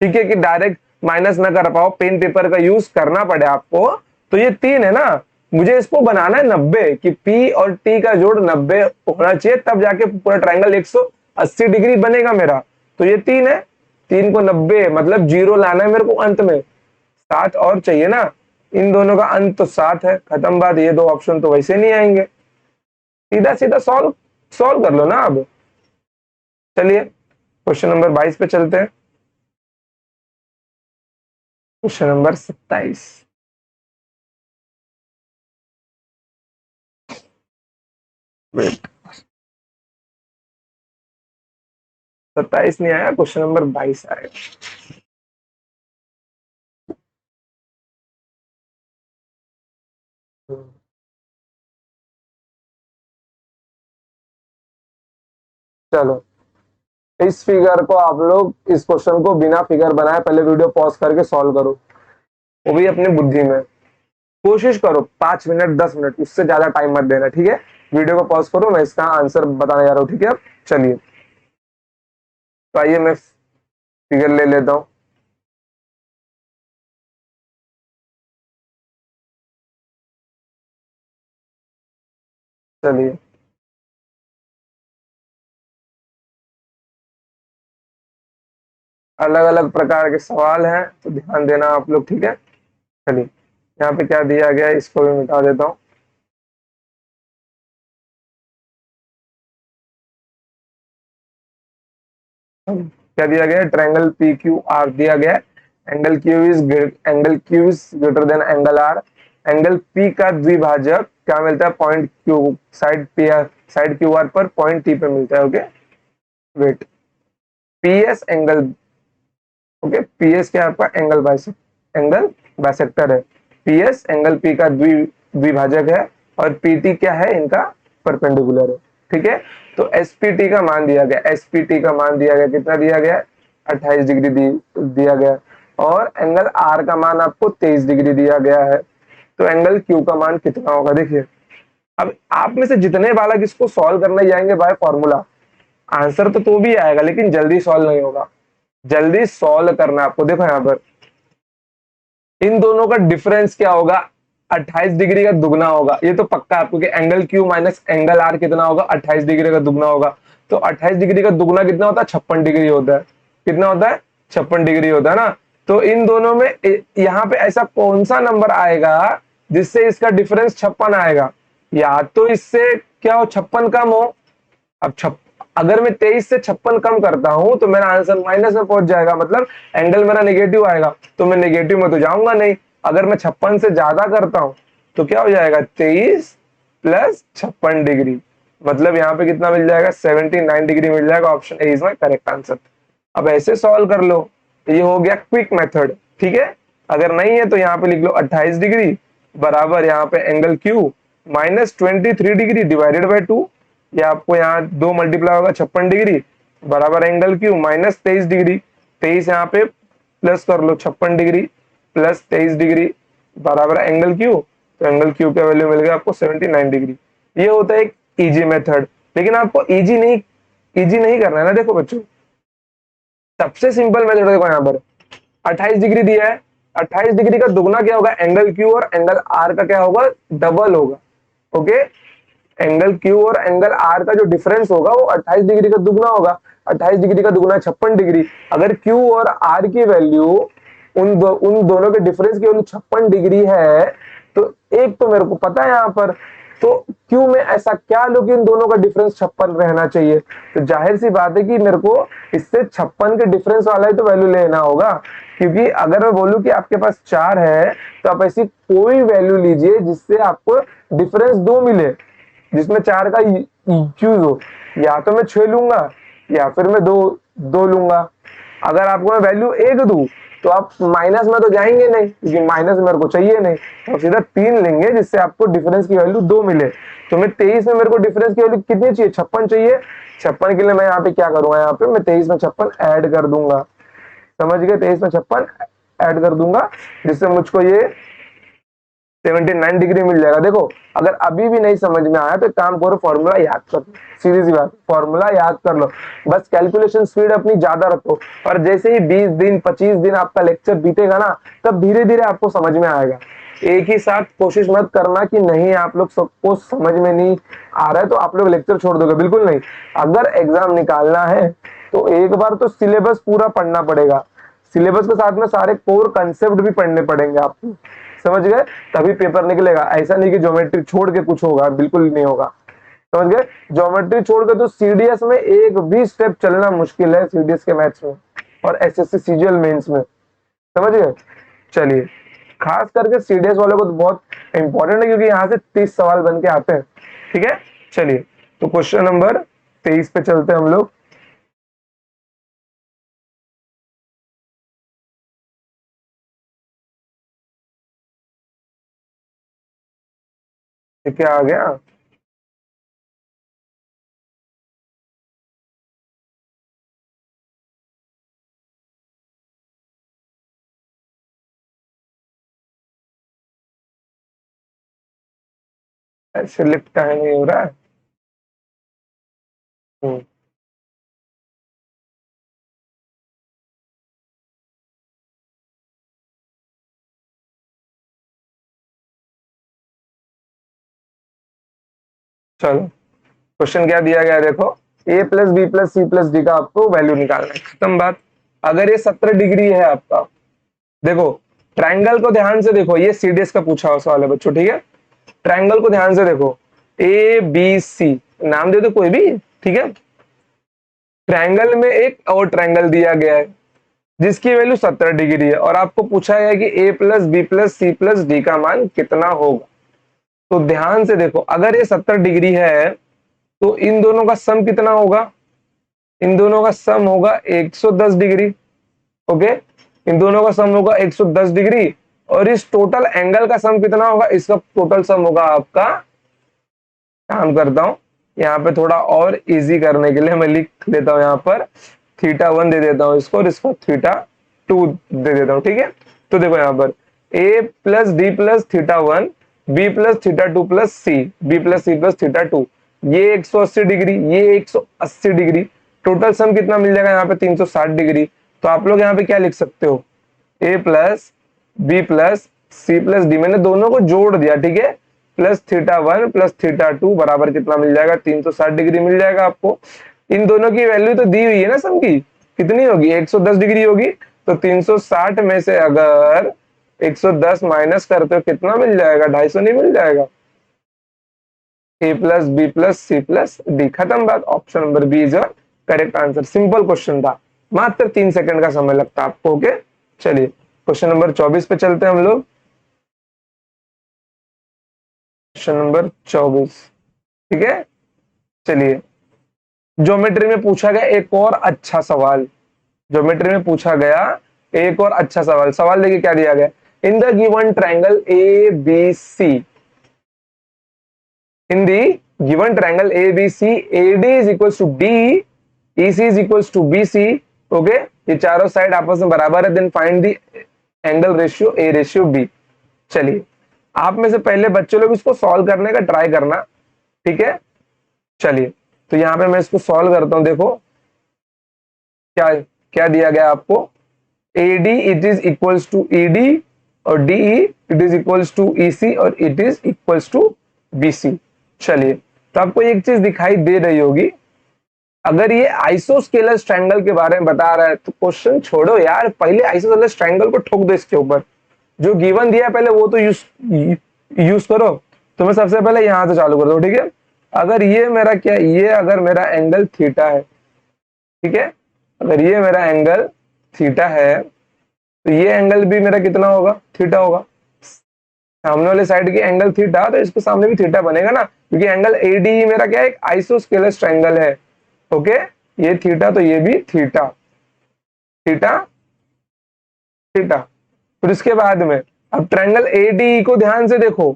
ठीक है, कि डायरेक्ट माइनस ना कर पाओ, पेन पेपर का यूज करना पड़े आपको, तो ये 3 है ना, मुझे इसको बनाना है 90, कि पी और टी का जोड़ 90 होना चाहिए, तब जाके पूरा ट्रायंगल 180 डिग्री बनेगा मेरा। तो ये 3 है, 3 को 90 मतलब 0 लाना है मेरे को अंत में, 7 और चाहिए ना, इन दोनों का अंत तो 7 है, खत्म बात। ये दो ऑप्शन तो वैसे नहीं आएंगे, सीधा सीधा सॉल्व सॉल्व कर लो ना। अब चलिए क्वेश्चन नंबर 22 पे चलते हैं। क्वेश्चन नंबर 27, वेट, 27 नहीं आया, क्वेश्चन नंबर 22 आएगा। चलो इस फिगर को आप लोग, इस क्वेश्चन को बिना फिगर बनाए पहले वीडियो पॉज करके सॉल्व करो, वो भी अपनी बुद्धि में। कोशिश करो 5 मिनट 10 मिनट, उससे ज्यादा टाइम मत देना, ठीक है। वीडियो को पॉज करो, मैं इसका आंसर बताने जा रहा हूँ, ठीक है। चलिए तो आइए मैं फिगर ले लेता हूँ। चलिए अलग अलग प्रकार के सवाल हैं, तो ध्यान देना आप लोग, ठीक है। चलिए यहाँ पे क्या दिया गया है, इसको भी मिटा देता हूँ। क्या दिया गया है, ट्रायंगल पी क्यू आर दिया गया है, angle Q is greater than angle R, angle P का द्विभाजक क्या मिलता है, point Q, side P R, side Q R पर पॉइंट टी पे मिलता है, okay. Wait, P S angle, okay, P S क्या है आपका, एंगल बाइसेक्टर है, पी एस एंगल पी का द्विभाजक है, और पीटी क्या है, इनका परपेंडिकुलर है, ठीक है। तो एसपीटी का मान दिया गया, एसपीटी का मान दिया गया, कितना दिया गया, 28 डिग्री दिया गया, और एंगल आर का मान आपको 23 डिग्री दिया गया है। तो एंगल क्यू का मान कितना होगा, देखिए। अब आप में से जितने बालक इसको सॉल्व करने जाएंगे बाय फॉर्मूला, आंसर तो भी आएगा, लेकिन जल्दी सॉल्व नहीं होगा। जल्दी सॉल्व करना आपको, देखो यहाँ पर इन दोनों का डिफरेंस क्या होगा, 28 डिग्री का दुगना होगा, ये तो पक्का आपको, कि angle Q minus angle R कितना होगा, 28 डिग्री का दुगना होगा। तो 28 डिग्री का दुगना कितना होता है, 56 डिग्री होता है, कितना होता है, 56 डिग्री होता है ना। तो इन दोनों में यहाँ पे ऐसा कौन सा नंबर आएगा जिससे इसका डिफरेंस 56 आएगा, या तो इससे क्या हो, 56 कम हो। अब अगर मैं 23 से 56 कम करता हूं तो मेरा आंसर माइनस में पहुंच जाएगा, मतलब एंगल मेरा नेगेटिव आएगा, तो मैं नेगेटिव में तो जाऊंगा नहीं। अगर मैं 56 से ज्यादा करता हूं तो क्या हो जाएगा, 23 प्लस 56 डिग्री, मतलब यहाँ पे कितना मिल जाएगा, 79 डिग्री मिल जाएगा। Option A is my correct answer. अब ऐसे सॉल्व कर लो, ये हो गया क्विक मेथड, ठीक है। अगर नहीं है तो यहाँ पे लिख लो 28 डिग्री बराबर यहाँ पे angle Q minus 23 degree divided by 2, ये आपको यहाँ 2 मल्टीप्लाई होगा 56 डिग्री बराबर एंगल क्यू माइनस 23 डिग्री, 23 यहाँ पे प्लस कर लो 56 डिग्री प्लस 23 डिग्री बराबर एंगल क्यू, तो एंगल क्यू का वैल्यू मिल गया आपको 79 डिग्री। ये होता है एक इजी मेथड, लेकिन आपको इजी नहीं करना है ना। देखो बच्चों, सबसे सिंपल मेथड देखो, यहाँ पर 28 डिग्री दिया है, 28 डिग्री का दुगना क्या होगा, एंगल क्यू और एंगल आर का क्या होगा, डबल होगा, ओके। एंगल क्यू और एंगल आर का जो डिफरेंस होगा वो 28 डिग्री का दुगना होगा। 28 डिग्री का दुगना 56 डिग्री। अगर क्यू और आर की वैल्यू उन दोनों के डिफरेंस की वैल्यू 56 डिग्री है, तो एक तो मेरे को पता है यहाँ पर तो क्यों मैं ऐसा क्या लूं कि इन दोनों का डिफरेंस 56 रहना चाहिए? तो जाहिर सी बात है कि मेरे को इससे 56 के डिफरेंस वाला ही तो वैल्यू लेना होगा, क्योंकि अगर मैं बोलूं कि आपके पास 4 है तो आप ऐसी कोई वैल्यू लीजिए जिससे आपको डिफरेंस 2 मिले, जिसमें 4 का यूज हो। या तो मैं 6 लूंगा या फिर मैं 2 लूंगा। अगर आपको मैं वैल्यू 1 दूं तो आप माइनस में तो जाएंगे नहीं, क्योंकि माइनस मेरे को चाहिए नहीं, तो सीधा 3 लेंगे जिससे आपको डिफरेंस की वैल्यू 2 मिले। तो मैं 23 में मेरे को डिफरेंस की वैल्यू कितनी चाहिए? 56 चाहिए। 56 के लिए मैं यहाँ पे क्या करूंगा, यहाँ पे मैं 23 में 56 ऐड कर दूंगा। समझ गए? 23 में 56 ऐड कर दूंगा जिससे मुझको ये 79 डिग्री मिल जाएगा। देखो, अगर अभी भी नहीं समझ में आया तो एक काम करो, फॉर्मूला याद कर लो। सीधी सी बात, फॉर्मूला याद कर लो, बस कैलकुलेशन स्पीड अपनी ज्यादा रखो, और जैसे ही 20 दिन 25 दिन आपका लेक्चर बीतेगा ना, तब धीरे धीरे आपको समझ में आएगा। एक ही साथ कोशिश मत करना कि नहीं आप लोग सबको समझ में नहीं आ रहा है तो आप लोग लेक्चर छोड़ दोगे, बिल्कुल नहीं। अगर एग्जाम निकालना है तो एक बार तो सिलेबस पूरा पढ़ना पड़ेगा, सिलेबस के साथ में सारे कोर कंसेप्ट भी पढ़ने पड़ेंगे आपको। समझ गए? तभी पेपर निकलेगा। ऐसा नहीं कि ज्योमेट्री छोड़ के कुछ होगा, बिल्कुल नहीं होगा। समझ गए? ज्योमेट्री छोड़ के तो सीडीएस में एक भी स्टेप चलना मुश्किल है, सीडीएस के मैथ्स में और एसएससी सीजीएल मेंस में। समझ गए? चलिए, खास करके सीडीएस वालों को तो बहुत इंपॉर्टेंट है, क्योंकि यहाँ से 30 सवाल बन के आते हैं। ठीक है, चलिए तो क्वेश्चन नंबर 23 पे चलते हैं हम लोग। क्या आ गया? सिलेक्ट का है, नहीं हो रहा है। हम्म, चलो, क्वेश्चन क्या दिया गया देखो, A plus B plus C plus D का आपको वैल्यू निकालना है, खत्म बात। अगर ये 70 डिग्री है आपका, देखो ट्रायंगल को ध्यान से देखो, ये सीडीएस का पूछा हुआ सवाल है बच्चों, ठीक है। ट्रायंगल को ध्यान से देखो, ए बी सी नाम दे दो कोई भी, ठीक है। ट्रायंगल में एक और ट्रायंगल दिया गया है जिसकी वैल्यू 70 डिग्री है, और आपको पूछा गया कि A plus B plus C plus D का मान कितना होगा। तो ध्यान से देखो, अगर ये 70 डिग्री है तो इन दोनों का सम कितना होगा? इन दोनों का सम होगा 110 डिग्री। ओके, इन दोनों का सम होगा 110 डिग्री, और इस टोटल एंगल का सम कितना होगा? इसका टोटल सम होगा आपका, काम करता हूं यहाँ पे थोड़ा और इजी करने के लिए मैं लिख देता हूं यहाँ पर θ1 दे देता हूं इसको, और इसको θ2 दे देता हूं, ठीक है। तो देखो यहाँ पर a plus D plus θ1, b plus θ2 plus C, b plus C plus θ2, ये 180 डिग्री, ये 180 डिग्री, टोटल सम कितना मिल जाएगा यहाँ पे? 360 डिग्री। तो आप लोग यहाँ पे क्या लिख सकते हो? a plus B plus C plus D, मैंने दोनों को जोड़ दिया, ठीक है। प्लस θ1 प्लस θ2 बराबर कितना मिल जाएगा? 360 डिग्री मिल जाएगा आपको। इन दोनों की वैल्यू तो दी हुई है ना सम की, कितनी होगी? 110 डिग्री होगी। तो 360 में से अगर 110 माइनस करते हो कितना मिल जाएगा? 250 नहीं मिल जाएगा? A plus B plus C plus D, खत्म बात। Option number B is your correct answer. Simple question था, मात्र 3 सेकंड का समय लगता है आपको। ओके, चलिए क्वेश्चन नंबर 24 पे चलते हैं हम लोग। क्वेश्चन नंबर 24, ठीक है। चलिए, ज्योमेट्री में पूछा गया एक और अच्छा सवाल, ज्योमेट्री में पूछा गया एक और अच्छा सवाल। सवाल देखिए क्या दिया गया, in the given triangle A B C, in the given triangle A B C, A D is equal to D, E C is equal to B C. Okay, ये चारों साइड आपस में बराबर है, then find the angle ratio A ratio B. चलिए, आप में से पहले बच्चे लोग इसको सॉल्व करने का ट्राई करना, ठीक है। चलिए, तो यहां पे मैं इसको सॉल्व करता हूं। देखो क्या क्या दिया गया आपको, A D it is equals to E D, और D it is equals to E C, और it is equals to B C. चलिए, तो आपको एक चीज दिखाई दे रही होगी, अगर ये आइसोस्केलस ट्रायंगल के बारे में बता रहा है तो क्वेश्चन छोड़ो यार, पहले आइसोस्केलस ट्रायंगल को ठोक दो इसके ऊपर। जो गिवन दिया है पहले वो तो यूज करो। तो मैं सबसे पहले यहां से चालू कर दूं, ठीक है। अगर ये मेरा क्या, ये अगर मेरा एंगल थीटा है, ठीक है, अगर ये मेरा एंगल थीटा है तो ये एंगल भी मेरा कितना होगा, थीटा होगा। सामने वाले साइड की एंगल थीटा, तो इसके सामने भी थीटा बनेगा ना, क्योंकि एंगल एडी मेरा क्या है, एक आइसोस्केलस ट्रायंगल है। ओके, ये थीटा तो ये भी थीटा, थीटा थीटा। फिर इसके बाद में अब ट्रायंगल एडी को ध्यान से देखो,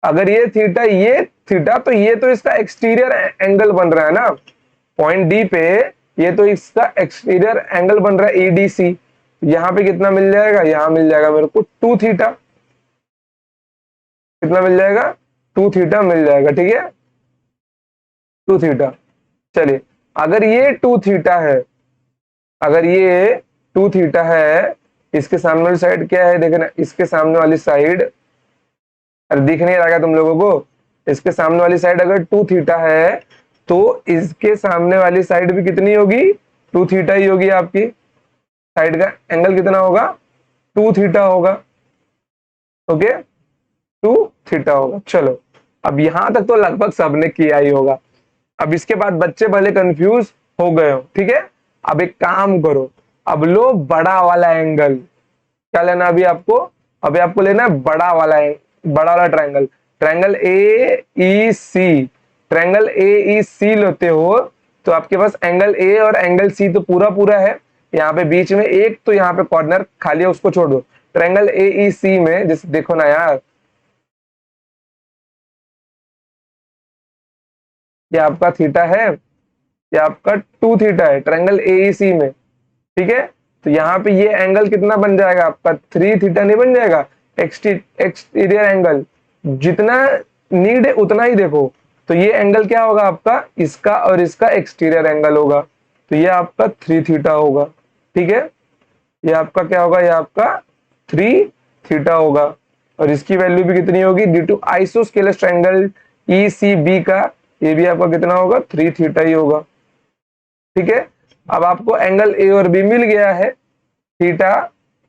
अगर ये थीटा, ये थीटा, तो ये तो इसका एक्सटीरियर एंगल बन रहा है ना, पॉइंट डी पे ये तो इसका एक्सटीरियर एंगल बन रहा है एडीसी। यहाँ पे कितना मिल जाएगा, यहाँ मिल जाएगा मेरे को 2 थीटा। कितना मिल जाएगा, 2 थीटा मिल जाएगा, ठीक है, 2 थीटा। चलिए, अगर ये 2 थीटा है, अगर ये 2 थीटा है, इसके सामने वाली साइड क्या है, देखना, इसके सामने वाली साइड, अरे दिख नहीं रहा तुम लोगों को, इसके सामने वाली साइड अगर 2 थीटा है तो इसके सामने वाली साइड भी कितनी होगी, 2 थीटा ही होगी। आपकी साइड का एंगल कितना होगा, 2 थीटा होगा। ओके, 2 थीटा होगा। चलो, अब यहां तक तो लगभग सबने किया ही होगा। अब इसके बाद बच्चे भले कंफ्यूज हो गए हो, ठीक है। अब एक काम करो, अब लो बड़ा वाला एंगल। क्या लेना अभी आपको, अभी आपको लेना है बड़ा वाला, बड़ा वाला triangle, triangle A E C. Triangle A E C लेते हो तो आपके पास एंगल ए और एंगल सी तो पूरा पूरा है, यहाँ पे बीच में एक तो यहाँ पे कॉर्नर खाली है, उसको छोड़ दो। ट्रायंगल ए ई सी में जैसे देखो ना यार, ये आपका थीटा है, ये आपका 2 थीटा है ट्रायंगल एईसी में, ठीक है। तो यहाँ पे ये एंगल कितना बन जाएगा आपका, 3 थीटा नहीं बन जाएगा, एक्सटीरियर एंगल। जितना नीड है उतना ही देखो। तो ये एंगल क्या होगा आपका, इसका और इसका एक्सटीरियर एंगल होगा, तो ये आपका 3 थीटा होगा, ठीक है। ये आपका क्या होगा, ये आपका 3 थीटा होगा। और इसकी वैल्यू भी कितनी होगी, due to isosceles triangle ECB का, ये भी आपका कितना होगा, 3 थीटा ही होगा, ठीक है। अब आपको एंगल ए और बी मिल गया है, थीटा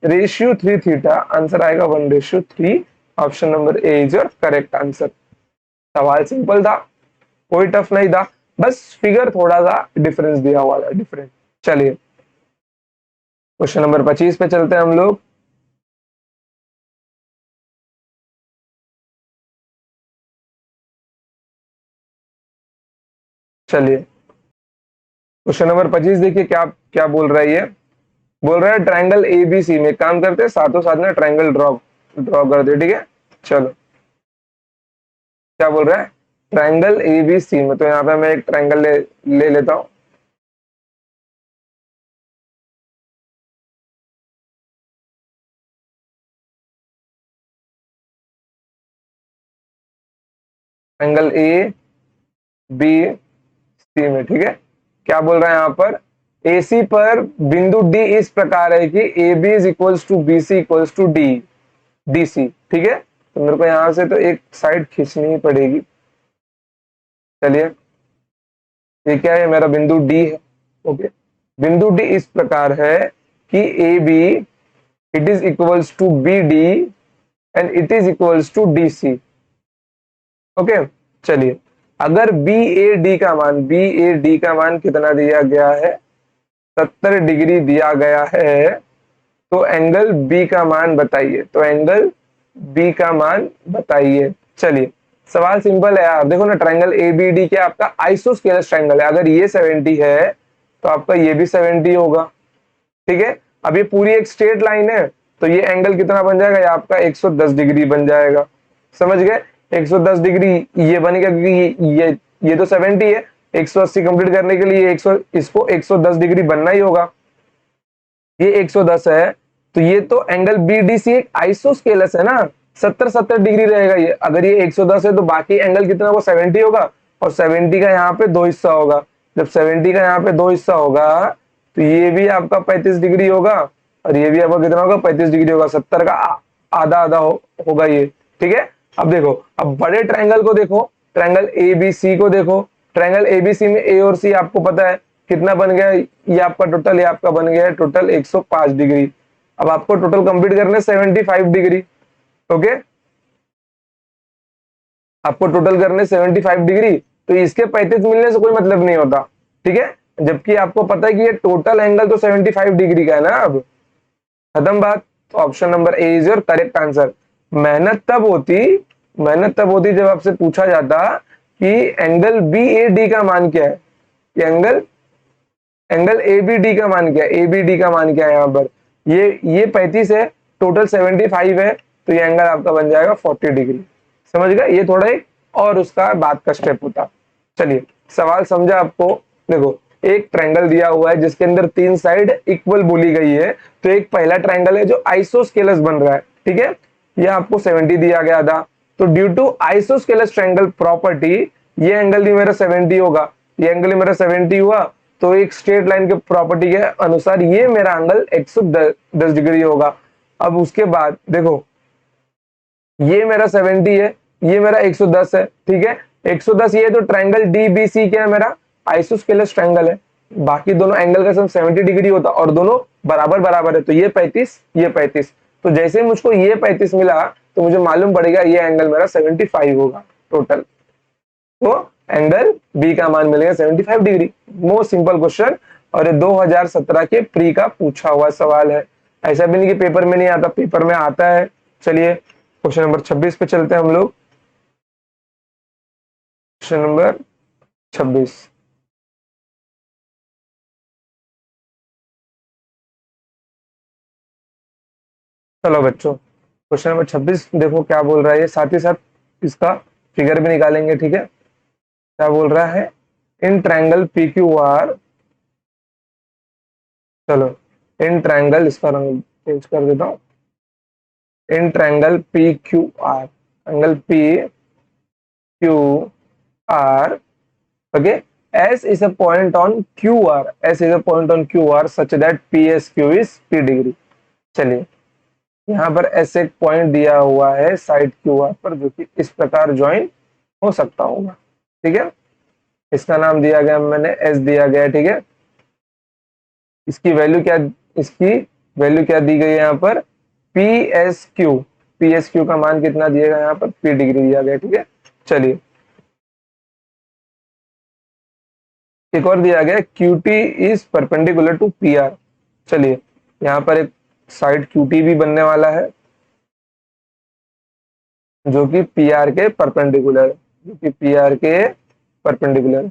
रेशियो 3 थीटा, आंसर आएगा 1:3। Option number A is your correct answer. सवाल सिंपल था, कोई टफ नहीं था, बस फिगर थोड़ा सा डिफरेंस दिया हुआ था, डिफरेंट। चलिए, क्वेश्चन नंबर 25 पे चलते हैं हम लोग। चलिए, क्वेश्चन नंबर 25 देखिए, क्या क्या बोल रहा है ये, बोल रहा है ट्रायंगल एबीसी में काम करते हैं, साथों साथ में ट्रायंगल ड्रॉ ड्रॉ करते हैं, ठीक है। चलो, क्या बोल रहा है, ट्रायंगल एबीसी में, तो यहाँ पे मैं एक ट्रायंगल ले लेता हूं। ट्रायंगल ए बी सी में, ठीक है। क्या बोल रहा है यहाँ पर, एसी पर बिंदु डी इस प्रकार है कि A B is equals to B C equals to D D C, ठीक है। तो मेरे को यहाँ से तो एक साइड खींचनी ही पड़ेगी। चलिए, ये क्या है, मेरा बिंदु डी है। ओके, बिंदु डी इस प्रकार है कि A B it is equals to B D and it is equals to D C. Okay, चलिए, अगर बी ए डी का मान, बी ए डी का मान कितना दिया गया है, 70 डिग्री दिया गया है, तो एंगल बी का मान बताइए, तो एंगल बी का मान बताइए। चलिए, सवाल सिंपल है यार, देखो ना, ट्रायंगल ए बी डी क्या आपका आइसोस्केलस ट्रायंगल है, अगर ये 70 है तो आपका ये भी 70 होगा, ठीक है। अब ये पूरी एक स्ट्रेट लाइन है, तो ये एंगल कितना बन जाएगा, ये आपका 110 डिग्री बन जाएगा। समझ गए, 110 डिग्री ये बनेगा, क्योंकि ये तो 70 है, 180 कंप्लीट करने के लिए 100, इसको 110 डिग्री बनना ही होगा। ये 110 है, तो ये तो एंगल बीडीसी एक आइसोस्केलस है ना, 70 डिग्री रहेगा ये। अगर ये 110 है तो बाकी एंगल कितना होगा, 70 होगा, और 70 का यहाँ पे 2 हिस्सा होगा। जब 70 का यहाँ पे 2 हिस्सा होगा तो ये भी आपका 35 डिग्री होगा, और ये भी आपका कितना होगा, 35 डिग्री होगा। 70 का आधा आधा होगा ये, ठीक है। अब देखो, अब बड़े ट्रायंगल को देखो, ट्रायंगल एबीसी को देखो। ट्रायंगल एबीसी में ए और सी आपको पता है कितना बन गया, ये आपका टोटल, ये आपका बन गया है टोटल 105 डिग्री। अब आपको टोटल कंप्लीट करने 75 डिग्री। ओके, आपको टोटल करने 75 डिग्री, तो इसके 35 मिलने से कोई मतलब नहीं होता, ठीक है। जबकि आपको पता है कि ये टोटल एंगल तो 75 डिग्री का है ना। अब खत्म बात। तो option number A is your correct answer. मेहनत तब होती मेहनत तब होती जब आपसे पूछा जाता कि एंगल बी ए डी का मान क्या है। कि angle angle A B D का मान क्या है, ए बी डी का मान क्या है यहाँ पर। ये 35 है, टोटल 75 है, तो ये एंगल आपका बन जाएगा 40 डिग्री। समझ गए, ये थोड़ा एक और उसका बात का स्टेप होता। चलिए, सवाल समझा आपको। देखो, एक ट्रायंगल दिया हुआ है जिसके अंदर 3 साइड इक्वल बोली गई है। तो एक पहला ट्रायंगल है जो आइसोस्केलस बन रहा है, ठीक है। ये आपको 70 दिया गया था, तो due to isosceles triangle property ये एंगल भी मेरा 70 होगा, ये एंगल मेरा 70 हुआ। तो एक स्ट्रेट लाइन के प्रॉपर्टी के अनुसार ये मेरा एंगल 110 डिग्री होगा। अब उसके बाद देखो, ये मेरा 70 है, ये मेरा 110 है, ठीक है। 110 ये तो ट्रायंगल डीबीसी क्या है, मेरा आइसोस्केलस ट्रायंगल है। बाकी दोनों एंगल का सम 70 डिग्री होता और दोनों बराबर बराबर है, तो ये 35, ये 35। तो जैसे मुझको ये 35 मिला, तो मुझे मालूम पड़ेगा ये एंगल मेरा 75 होगा टोटल। तो एंगल बी का मान मिलेगा 75 डिग्री। मोस्ट सिंपल क्वेश्चन, और ये 2017 के प्री का पूछा हुआ सवाल है। ऐसा भी नहीं कि पेपर में नहीं आता, पेपर में आता है। चलिए, क्वेश्चन नंबर 26 पे चलते हैं हम लोग। Question number 26। चलो बच्चों, क्वेश्चन नंबर 26 देखो क्या बोल रहा है ये, साथ ही साथ इसका फिगर भी निकालेंगे, ठीक है। क्या बोल रहा है, in triangle P Q are, चलो, इन ट्रायंगल, इसका रंग चेंज कर देता हूं। In triangle P Q R, angle P Q R, okay, S is a point on QR, S is a point on QR such that PSQ is P degree. चलिए, यहाँ पर S एक point दिया हुआ है साइड QR पर, जो कि इस प्रकार ज्वाइन हो सकता होगा, ठीक है। इसका नाम दिया गया, मैंने S दिया गया, ठीक है। इसकी वैल्यू क्या, इसकी वैल्यू क्या दी गई है यहाँ पर, PSQ। PSQ का मान कितना दिया गया यहाँ पर, P डिग्री दिया गया, ठीक है। चलिए, एक और दिया गया, QT is perpendicular to PR। चलिए, यहाँ पर एक साइड QT भी बनने वाला है जो कि PR के परपेंडिकुलर, जो कि PR के परपेंडिकुलर।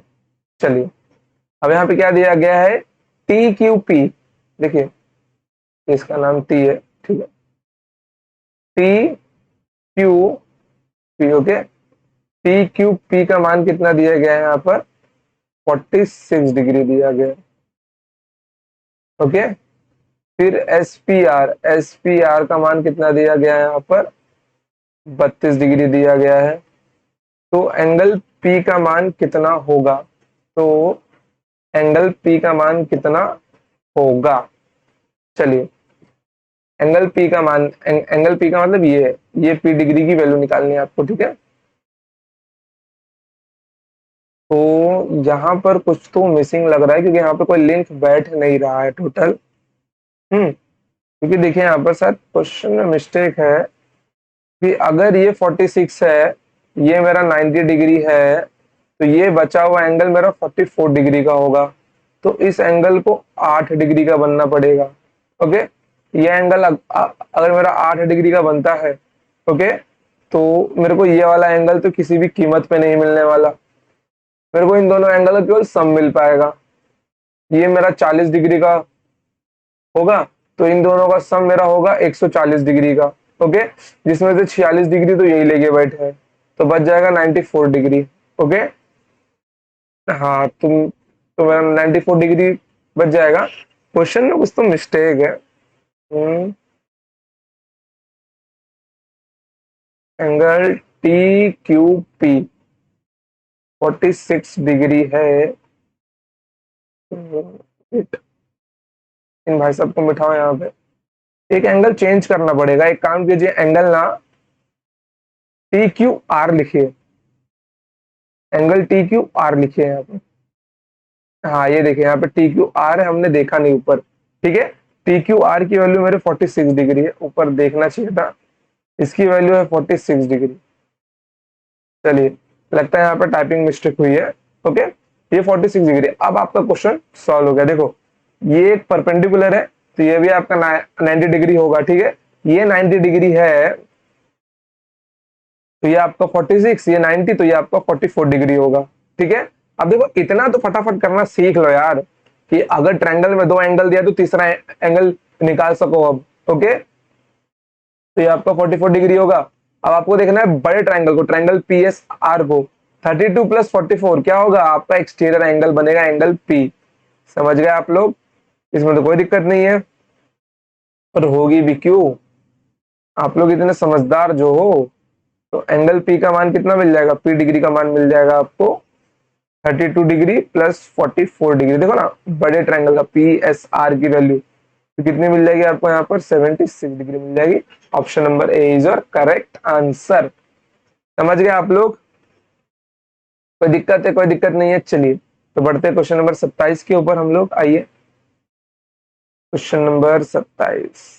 चलिए, अब यहाँ पे क्या दिया गया है, TQP। देखिए, इसका नाम T है, ठीक है। TQP, okay. TQP का मान कितना दिया गया है यहाँ पर, 46 डिग्री दिया गया है, ओके। फिर SPR का मान कितना दिया गया है यहाँ पर, 32 डिग्री दिया गया है। तो एंगल P का मान कितना होगा, तो एंगल P का मान कितना होगा। चलिए, एंगल P का मतलब ये है, ये P डिग्री की वैल्यू निकालनी है आपको, ठीक है। तो यहाँ पर कुछ तो मिसिंग लग रहा है, क्योंकि यहाँ पर कोई लिंक बैठ नहीं रहा है टोटल। क्योंकि देखिए यहाँ पर शायद क्वेश्चन में मिस्टेक है कि अगर ये 46 है, ये मेरा 90 डिग्री है, तो ये बचा हुआ एंगल मेरा 44 डिग्री का होगा। तो इस एंगल को 8 डिग्री का बनना पड़ेगा, ओके। ये एंगल अगर मेरा 8 डिग्री का बनता है, ओके, तो मेरे को ये वाला एंगल तो किसी भी कीमत पे नहीं मिलने वाला। मेरे को इन दोनों एंगल का केवल सम मिल पाएगा। ये मेरा 40 डिग्री का होगा, तो इन दोनों का सम मेरा होगा 140 डिग्री का, ओके। जिसमें से 46 डिग्री तो यही लेके बैठे हैं, तो बच जाएगा 94 डिग्री, ओके। हाँ, तो मेरा 94 डिग्री बच जाएगा। क्वेश्चन में कुछ तो मिस्टेक है। एंगल TQP 46 डिग्री है। इन भाई साहब को बिठाओ यहाँ पे, एक एंगल चेंज करना पड़ेगा। एक काम कीजिए, एंगल ना TQR लिखिए, एंगल TQR लिखिए यहाँ पे। हाँ, ये देखिए यहाँ पे TQR है, हमने देखा नहीं ऊपर, ठीक है। TQR की वैल्यू मेरे 46 डिग्री है, ऊपर देखना चाहिए था। इसकी वैल्यू है 46 डिग्री। चलिए, लगता है यहाँ पर टाइपिंग मिस्टेक हुई है। ओके, ये 46 डिग्री। अब आपका क्वेश्चन सॉल्व हो गया। देखो, ये एक परपेंडिकुलर है, तो ये भी आपका 90 डिग्री होगा। ठीक है, ये 90 डिग्री है, तो ये आपका 46, ये 90, तो ये आपका 44 डिग्री होगा। ठीक है, अब देखो इतना तो फटाफट करना सीख लो यार, कि अगर ट्रायंगल में दो एंगल दिया तो तीसरा एंगल निकाल सको अब। ओके, तो ये आपका 44 डिग्री होगा। अब आपको देखना है बड़े ट्रायंगल को, ट्रायंगल पी एस आर को। 32 प्लस 44 क्या होगा? आपका एक्सटीरियर एंगल बनेगा, एंगल पी। समझ गए आप लोग? इसमें तो कोई दिक्कत नहीं है, पर होगी भी क्यों? आप लोग इतने समझदार जो हो, तो एंगल पी का मान कितना मिल जाएगा? पी डिग्री का मान मिल जाएगा आपको 32 डिग्री प्लस 44 डिग्री। देखो ना, बड़े ट्रायंगल का पी एस आर की वैल्यू तो कितनी मिल जाएगी आपको? यहाँ पर 76 डिग्री मिल जाएगी। Option number A is your correct answer. समझ गए आप लोग? कोई दिक्कत है? कोई दिक्कत नहीं है। चलिए, तो बढ़ते हैं क्वेश्चन नंबर 27 के ऊपर हम लोग। आइए, क्वेश्चन नंबर 27।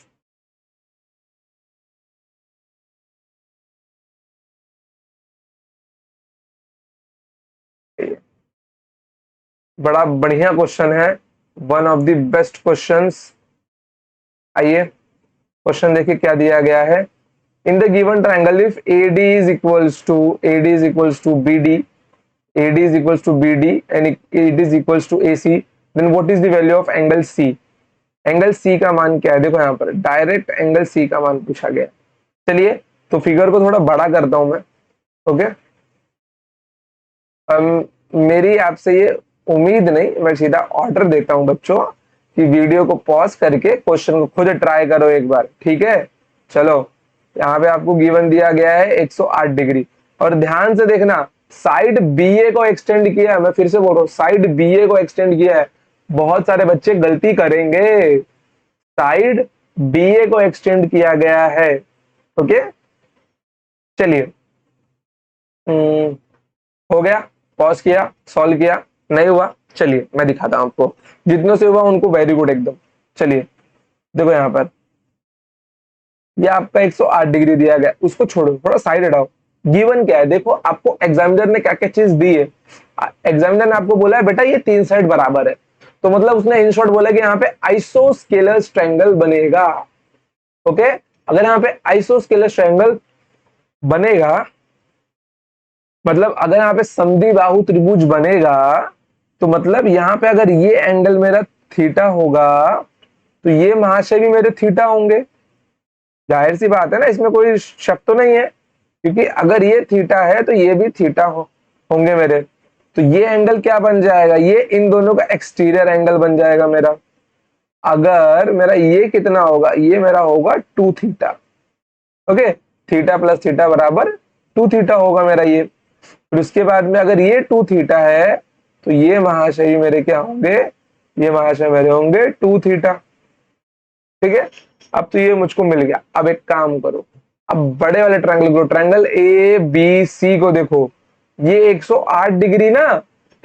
बड़ा बढ़िया क्वेश्चन है, one of the best questions. आइए, क्वेश्चन देखिए क्या दिया गया है। इन the given triangle if AD is equals to BD, AD is equals to BD and AD is equals to AC, then what is the value of angle C? Angle C का मान क्या है? देखो यहाँ पर डायरेक्ट एंगल C का मान पूछा गया। चलिए, तो फिगर को थोड़ा बड़ा करता हूं मैं। ओके, मेरी आपसे ये उम्मीद नहीं, मैं सीधा ऑर्डर देता हूं बच्चों कि वीडियो को पॉज करके क्वेश्चन को खुद ट्राई करो एक बार। ठीक है, चलो, यहाँ पे आपको गिवन दिया गया है 108 डिग्री, और ध्यान से देखना, साइड BA को एक्सटेंड किया है। मैं फिर से बोल रहा हूँ, साइड BA को एक्सटेंड किया है। बहुत सारे बच्चे गलती करेंगे, साइड BA को एक्सटेंड किया गया है। ओके, चलिए, हो गया, पॉज किया, सॉल्व किया, नहीं हुआ, चलिए मैं दिखाता हूं आपको। जितनों से हुआ उनको वेरी गुड एकदम। चलिए, देखो यहाँ पर ये आपका 108 डिग्री दिया गया, उसको छोड़ो, थोड़ा साइड हटाओ। गिवन क्या है? देखो, आपको एग्जामिनर ने क्या क्या चीज दी है। एग्जामिनर ने आपको बोला है बेटा ये तीन साइड बराबर है, तो मतलब उसने इन शॉर्ट बोला कि यहाँ पे आइसोस्केलर ट्रायंगल बनेगा। ओके, अगर यहाँ पे आइसोस्केलर ट्रायंगल बनेगा, मतलब अगर यहाँ पे समद्वि बाहु त्रिभुज बनेगा, तो मतलब यहाँ पे अगर ये एंगल मेरा थीटा होगा, तो ये महाशय भी मेरे थीटा होंगे। जाहिर सी बात है ना, इसमें कोई शक तो नहीं है, क्योंकि अगर ये थीटा है तो ये भी थीटा होंगे मेरे। तो ये एंगल क्या बन जाएगा? ये इन दोनों का एक्सटीरियर एंगल बन जाएगा मेरा। अगर मेरा ये कितना होगा? ये मेरा होगा 2 theta. Okay, theta plus theta बराबर 2 थीटा होगा मेरा ये। फिर उसके बाद में अगर ये 2 थीटा है, तो ये महाशय मेरे क्या होंगे? ये महाशय मेरे होंगे 2 थीटा। ठीक है, अब तो ये मुझको मिल गया। अब एक काम करो, अब बड़े वाले ट्रायंगल को, ट्रायंगल ABC को देखो, ये 108 डिग्री ना,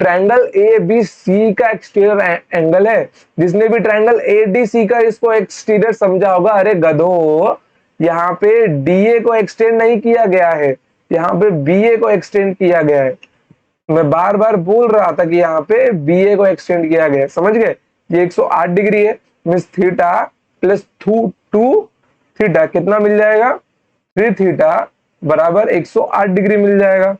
ट्रायंगल ABC का एक्सटीरियर एंगल है। जिसने भी ट्रायंगल ADC का इसको एक्सटीरियर समझा होगा, अरे गधो, यहाँ पे DA को एक्सटेंड नहीं किया गया है, यहाँ पे BA को एक्सटेंड किया गया है। मैं बार बार बोल रहा था कि यहाँ पे BA को एक्सटेंड किया गया है। समझ गए? ये 108 डिग्री है, मीन्स थीटा प्लस 2 थीटा कितना मिल जाएगा? 3 थीटा बराबर 108 डिग्री मिल जाएगा।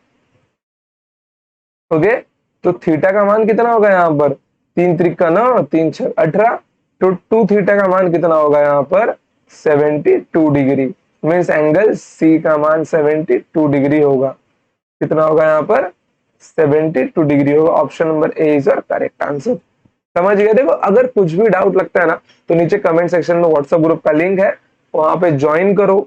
ओके, तो थीटा का मान कितना होगा यहाँ पर? 3 त्रिका 9, 3 6 18, तो 2 थीटा का मान कितना होगा यहाँ पर? 72 डिग्री। मीन्स एंगल सी का मान 72 डिग्री होगा। कितना होगा यहाँ पर? 72 डिग्री होगा। Option number A is your correct answer. समझ गए? देखो, अगर कुछ भी डाउट लगता है ना, तो नीचे कमेंट सेक्शन में व्हाट्सएप ग्रुप का लिंक है, वहां पे ज्वाइन करो,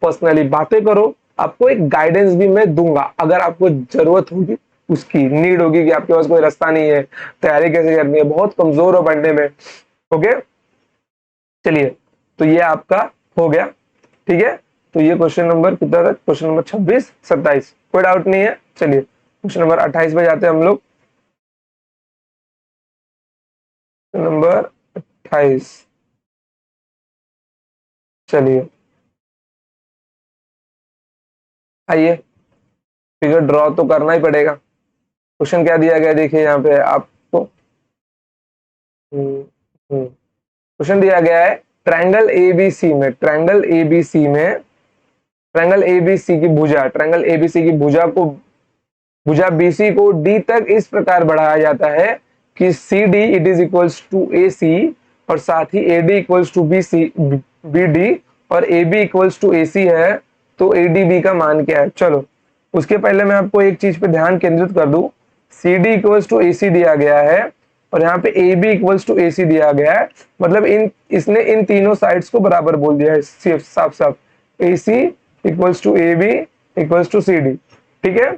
पर्सनली बातें करो। आपको एक गाइडेंस भी मैं दूंगा, अगर आपको जरूरत होगी, उसकी नीड होगी कि आपके पास कोई रास्ता नहीं है, तैयारी कैसे करनी है, बहुत कमजोर हो पढ़ने में। ओके, चलिए, तो ये आपका हो गया। ठीक है, तो ये क्वेश्चन नंबर कितना था? क्वेश्चन नंबर 26 27, कोई डाउट नहीं है। चलिए, क्वेश्चन नंबर 28 पे जाते हैं हम लोग। नंबर 28, चलिए, आइए, फिगर ड्रॉ तो करना ही पड़ेगा। क्वेश्चन क्या दिया गया देखिए यहाँ पे आपको। क्वेश्चन दिया गया है ट्रायंगल एबीसी में, ट्रायंगल एबीसी की भुजा, ट्रायंगल एबीसी की भुजा बीसी को डी तक इस प्रकार बढ़ाया जाता है कि C D it is equals to A C, और साथ ही A D equals to B C B D, और A B equals to A C है, तो ए डी बी का मान क्या है। चलो उसके पहले मैं आपको एक चीज पे ध्यान केंद्रित कर दूं, सी डी इक्वल्स टू ए सी दिया गया है और यहाँ पे ए बी इक्वल्स टू ए सी दिया गया है, मतलब इसने इन तीनों साइड्स को बराबर बोल दिया है सिर्फ साफ साफ, A C equals to A B equals to C D. ठीक है,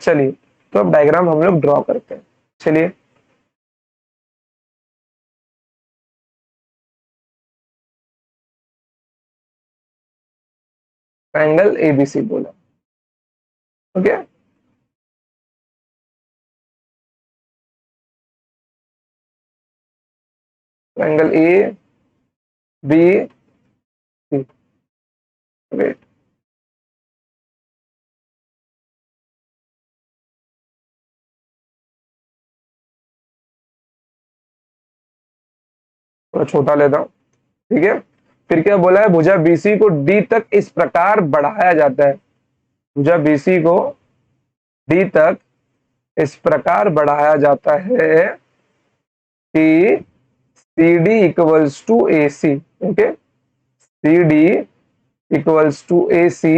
चलिए तो अब डायग्राम हम लोग ड्रॉ करते हैं। चलिए ट्रायंगल एबीसी बोला, okay. Triangle A B C, wait, थोड़ा छोटा लेता हूं, ठीक है। फिर क्या बोला है, भुजा बीसी को डी तक इस प्रकार बढ़ाया जाता है, भुजा बीसी को डी तक इस प्रकार बढ़ाया जाता है कि C D equals to A C, okay, C D equals to A C,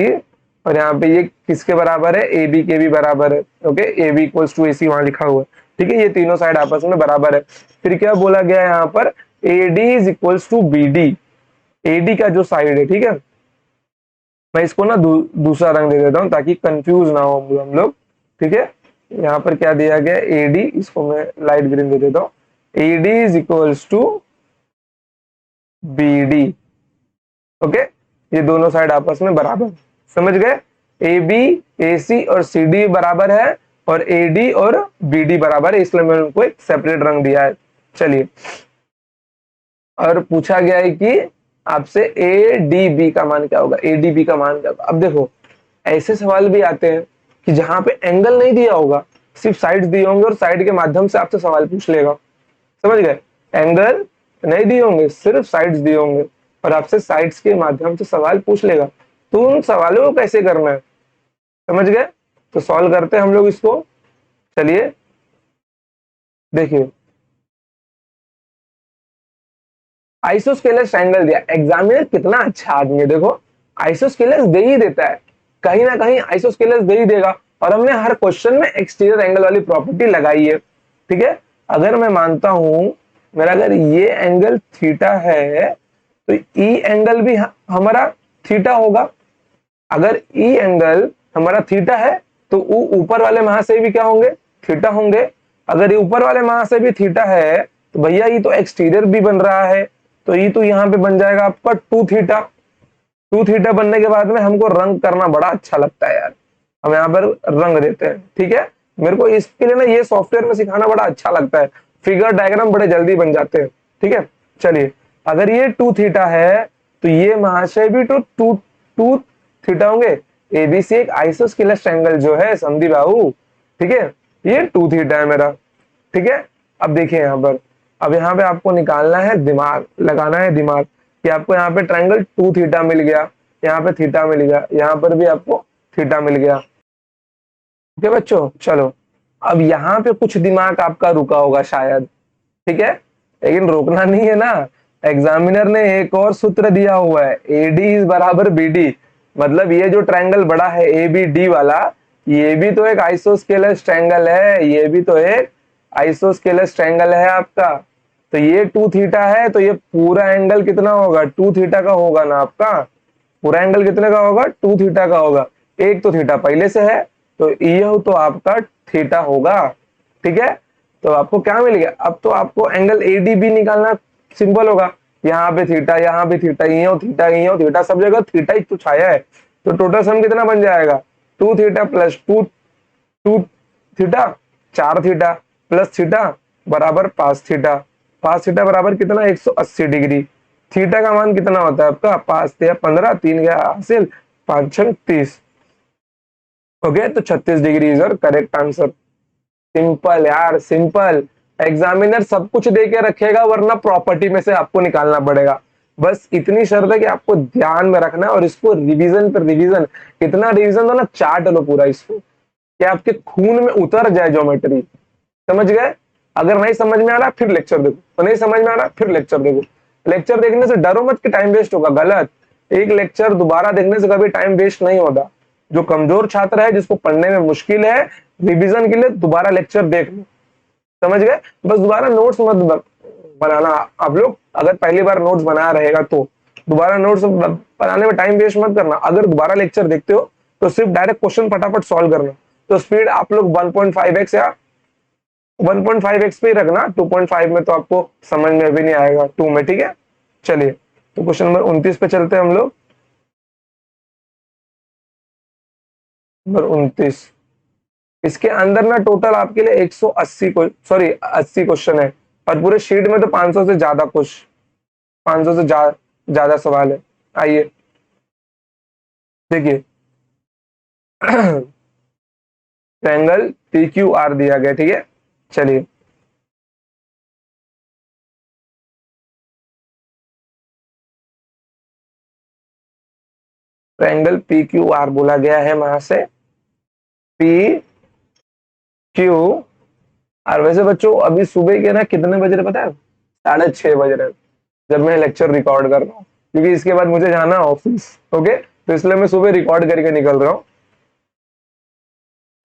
और यहाँ पे ये किसके बराबर है, ए बी के भी बराबर है, okay, A B equals to A C वहां लिखा हुआ है, ठीक है, ये तीनों साइड आपस में बराबर है। फिर क्या बोला गया है यहाँ पर, A D is equals to B D, A D का जो साइड है, ठीक है, मैं इसको ना दूसरा रंग दे देता हूं ताकि कंफ्यूज ना हो हम लोग, ठीक है। यहाँ पर क्या दिया गया, ए डी, इसको मैं लाइट ग्रीन दे देता हूँ, A D is equals to B D, okay, ये दोनों साइड आपस में बराबर, समझ गए, ए बी ए सी और सी डी बराबर है और ए डी और बी डी बराबर है, इसलिए मैंने उनको एक सेपरेट रंग दिया है। चलिए, और पूछा गया है कि आपसे ए डी बी का मान क्या होगा, ए डी बी का मान क्या होगा। अब देखो ऐसे सवाल भी आते हैं कि जहां पे एंगल नहीं दिया होगा, सिर्फ साइड्स दिए होंगे और साइड के माध्यम से आपसे सवाल पूछ लेगा, समझ गए, एंगल नहीं दिए होंगे, सिर्फ साइड्स दिए होंगे और आपसे साइड्स के माध्यम से सवाल पूछ लेगा, तो उन सवालों को कैसे करना है, समझ गए। तो सॉल्व करते हैं हम लोग इसको। चलिए देखिए, आइसोस्केलस ट्रायंगल दिया, एग्जामिनर कितना अच्छा आदमी है, देखो आइसोस्केलस दे ही देता है, कहीं ना कहीं आइसोस्केलस दे ही देगा, और हमने हर क्वेश्चन में एक्सटीरियर एंगल वाली प्रॉपर्टी लगाई है, ठीक है। अगर मैं मानता हूं मेरा अगर ये एंगल थीटा है तो ई एंगल भी हमारा थीटा होगा, अगर ई एंगल हमारा थीटा है तो ऊपर वाले महाशय भी क्या होंगे, थीटा होंगे, अगर ये ऊपर वाले महाशय भी थीटा है तो भैया ये तो एक्सटीरियर भी बन रहा है, तो ये तो यहाँ पे बन जाएगा आपका टू थीटा, टू थीटा बनने के बाद में हमको रंग करना बड़ा अच्छा लगता है यार, हम यहाँ पर रंग देते हैं, ठीक है, मेरे को इसके लिए ना ये सॉफ्टवेयर में सिखाना बड़ा अच्छा लगता है, फिगर डायग्राम बड़े जल्दी बन जाते हैं, ठीक है। चलिए, अगर ये टू थीटा है तो ये महाशय भी तो टू टू थीटा होंगे, एबीसी एक आइसोस्केलस ट्रायंगल जो है समझी बाबू, ठीक है, ये टू थीटा है मेरा, ठीक है। अब देखिए यहाँ पर, अब यहाँ पे आपको निकालना है दिमाग, लगाना है दिमाग कि आपको यहाँ पे ट्रायंगल टू थीटा मिल गया, यहाँ पे थीटा मिल गया, यहाँ पर भी आपको थीटा मिल गया, ओके बच्चों। चलो अब यहाँ पे कुछ दिमाग आपका रुका होगा शायद, ठीक है, लेकिन रोकना नहीं है ना, एग्जामिनर ने एक और सूत्र दिया हुआ है, ए डी इज बराबर बी डी, मतलब ये जो ट्रायंगल बड़ा है ए बी डी वाला, ये भी तो एक आइसोस्केलस ट्रायंगल है, ये भी तो एक आइसोस्केलस ट्रायंगल है आपका, तो ये टू थीटा है तो ये पूरा एंगल कितना होगा, टू थीटा का होगा ना आपका, पूरा एंगल कितने का होगा, टू थीटा का होगा, एक तो थीटा पहले से है तो ये तो आपका थीटा होगा, ठीक है। तो आपको क्या मिल गया, अब तो आपको एंगल एडीबी निकालना सिंपल होगा, यहाँ पे थीटा, यहाँ पे थीटा, ये थीटा, ये थीटा, सब जगह थीटा ही तो छाया है, तो टोटल सम कितना बन जाएगा, two theta plus two two theta, चार थीटा प्लस थीटा बराबर पांच थीटा, पांच थीटा बराबर कितना 180 डिग्री, थीटा का मान कितना होता है आपका, 5 या 15, 3 गया हासिल, 5 6 30, ओके, तो 36 degree is your correct answer. Simple यार, सिंपल। एग्जामिनर सब कुछ दे के रखेगा, वरना प्रॉपर्टी में से आपको निकालना पड़ेगा। बस इतनी शर्त है कि आपको ध्यान में रखना है, और इसको रिवीजन पर रिवीजन, इतना रिवीजन दो ना, चाट लो पूरा इसको, कि आपके खून में उतर जाए ज्योमेट्री। समझ गए? अगर नहीं समझ में आ रहा फिर लेक्चर देखो, तो नहीं समझ में आ रहा फिर लेक्चर देखो। लेक्चर देखने से डरो मत कि टाइम वेस्ट होगा, गलत। एक लेक्चर दोबारा देखने से कभी टाइम वेस्ट नहीं होता। जो कमजोर छात्र है, जिसको पढ़ने में मुश्किल है, रिवीजन के लिए दोबारा लेक्चर देख लो। समझ गए? बस दोबारा नोट्स मत बनाना। आप लोग अगर पहली बार नोट्स बना रहेगा तो दोबारा नोट्स बनाने में टाइम वेस्ट मत करना। अगर दोबारा लेक्चर देखते हो तो सिर्फ डायरेक्ट क्वेश्चन फटाफट सॉल्व करना। तो स्पीड आप लोग 1.5x या 1.5x पे ही रखना। 2.5 में तो आपको समझ में भी नहीं आएगा, 2 में। ठीक है, चलिए, तो क्वेश्चन नंबर 29 पे चलते हैं हम लोग। नंबर 29, इसके अंदर ना टोटल आपके लिए 180 को सॉरी 80 क्वेश्चन है, और पूरे शीट में तो 500 से ज्यादा क्वेश्चन, 500 से ज्यादा सवाल है। आइए देखिए। ट्रायंगल पी क्यू आर दिया गया, ठीक है। चलिए, ट्रायंगल पी क्यू आर बोला गया है वहां से, पी क्यू। और वैसे बच्चों, अभी सुबह के ना कितने बज रहे पता है? 6:30 बज रहे हैं, जब मैं लेक्चर रिकॉर्ड कर रहा हूँ, क्योंकि इसके बाद मुझे जाना है ऑफिस। ओके, तो इसलिए मैं सुबह रिकॉर्ड करके निकल रहा हूँ।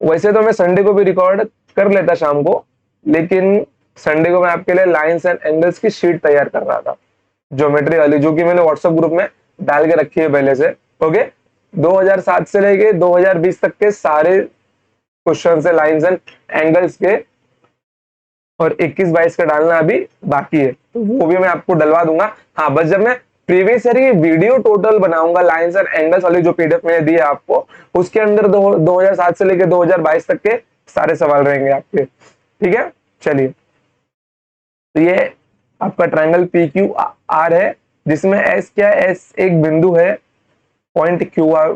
वैसे तो मैं संडे को भी रिकॉर्ड कर लेता शाम को, लेकिन संडे को मैं आपके लिए लाइंस एंड एंगल्स की शीट तैयार कर रहा था, ज्योमेट्री वाली, जो कि मैंने व्हाट्सएप ग्रुप में डाल के रखी है पहले से। ओके, 2007 से लेके 2020 तक के सारे क्वेश्चन है लाइंस एंड एंगल्स के, और 21-22 का डालना अभी बाकी है, तो वो भी मैं आपको डलवा दूंगा। हाँ, बस जब मैं प्रीवियस ईयर की वीडियो टोटल बनाऊंगा लाइंस एंड एंगल्स वाली, जो पीडीएफ मैंने दी है आपको, उसके अंदर 2007 से लेकर 2022 तक के सारे सवाल रहेंगे आपके। ठीक है, चलिए, तो ये आपका ट्रायंगल पी क्यू आर है, जिसमें एस क्या है? एस एक बिंदु है, point Q R,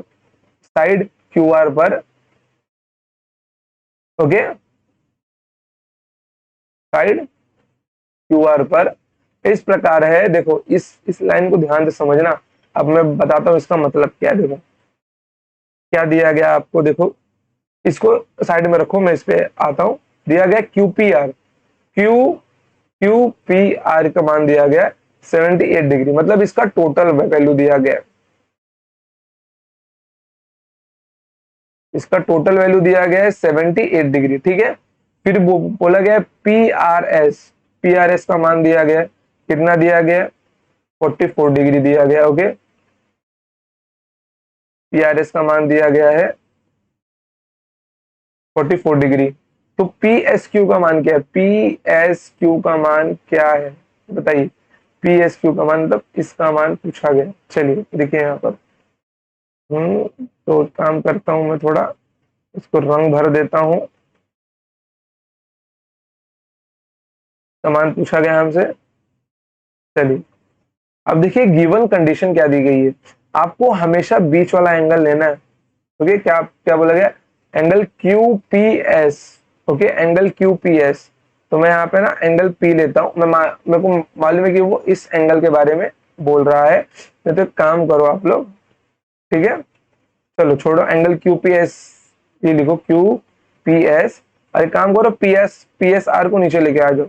side Q R पर। ओके, साइड क्यू आर पर इस प्रकार है। देखो, इस लाइन को ध्यान से समझना। अब मैं बताता हूं इसका मतलब क्या है। देखो क्या दिया गया आपको, देखो, इसको साइड में रखो, मैं इस पे आता हूं। दिया गया QPR, Q Q P R का मान दिया गया 78 डिग्री, मतलब इसका टोटल वैल्यू दिया गया। इसका टोटल वैल्यू दिया गया है 78 डिग्री, ठीक है। फिर बोला गया पी आर एस का मान दिया गया, कितना दिया गया? 44 डिग्री दिया गया। ओके, पी आर एस का मान दिया गया है 44 डिग्री। तो पी एस क्यू का मान क्या है? पी एस क्यू का मान क्या है बताइए? पी एस क्यू का मान, मतलब इसका मान पूछा गया। चलिए देखिए यहाँ पर, तो काम करता हूं मैं, थोड़ा इसको रंग भर देता हूं। सामान पूछा गया हमसे। चलिए, अब देखिए गिवन कंडीशन क्या दी गई है। आपको हमेशा बीच वाला एंगल लेना है। ओके, क्या क्या बोला गया? Angle Q P S. Okay, angle Q P S. तो मैं यहाँ पे ना एंगल पी लेता हूँ। मेरे को मालूम है कि वो इस एंगल के बारे में बोल रहा है। तो एक काम करो आप लोग, ठीक है, चलो छोड़ो, एंगल क्यू पी एस ये लिखो, क्यू पी एस। और एक काम करो, पी एस आर को नीचे लेके आ जाओ।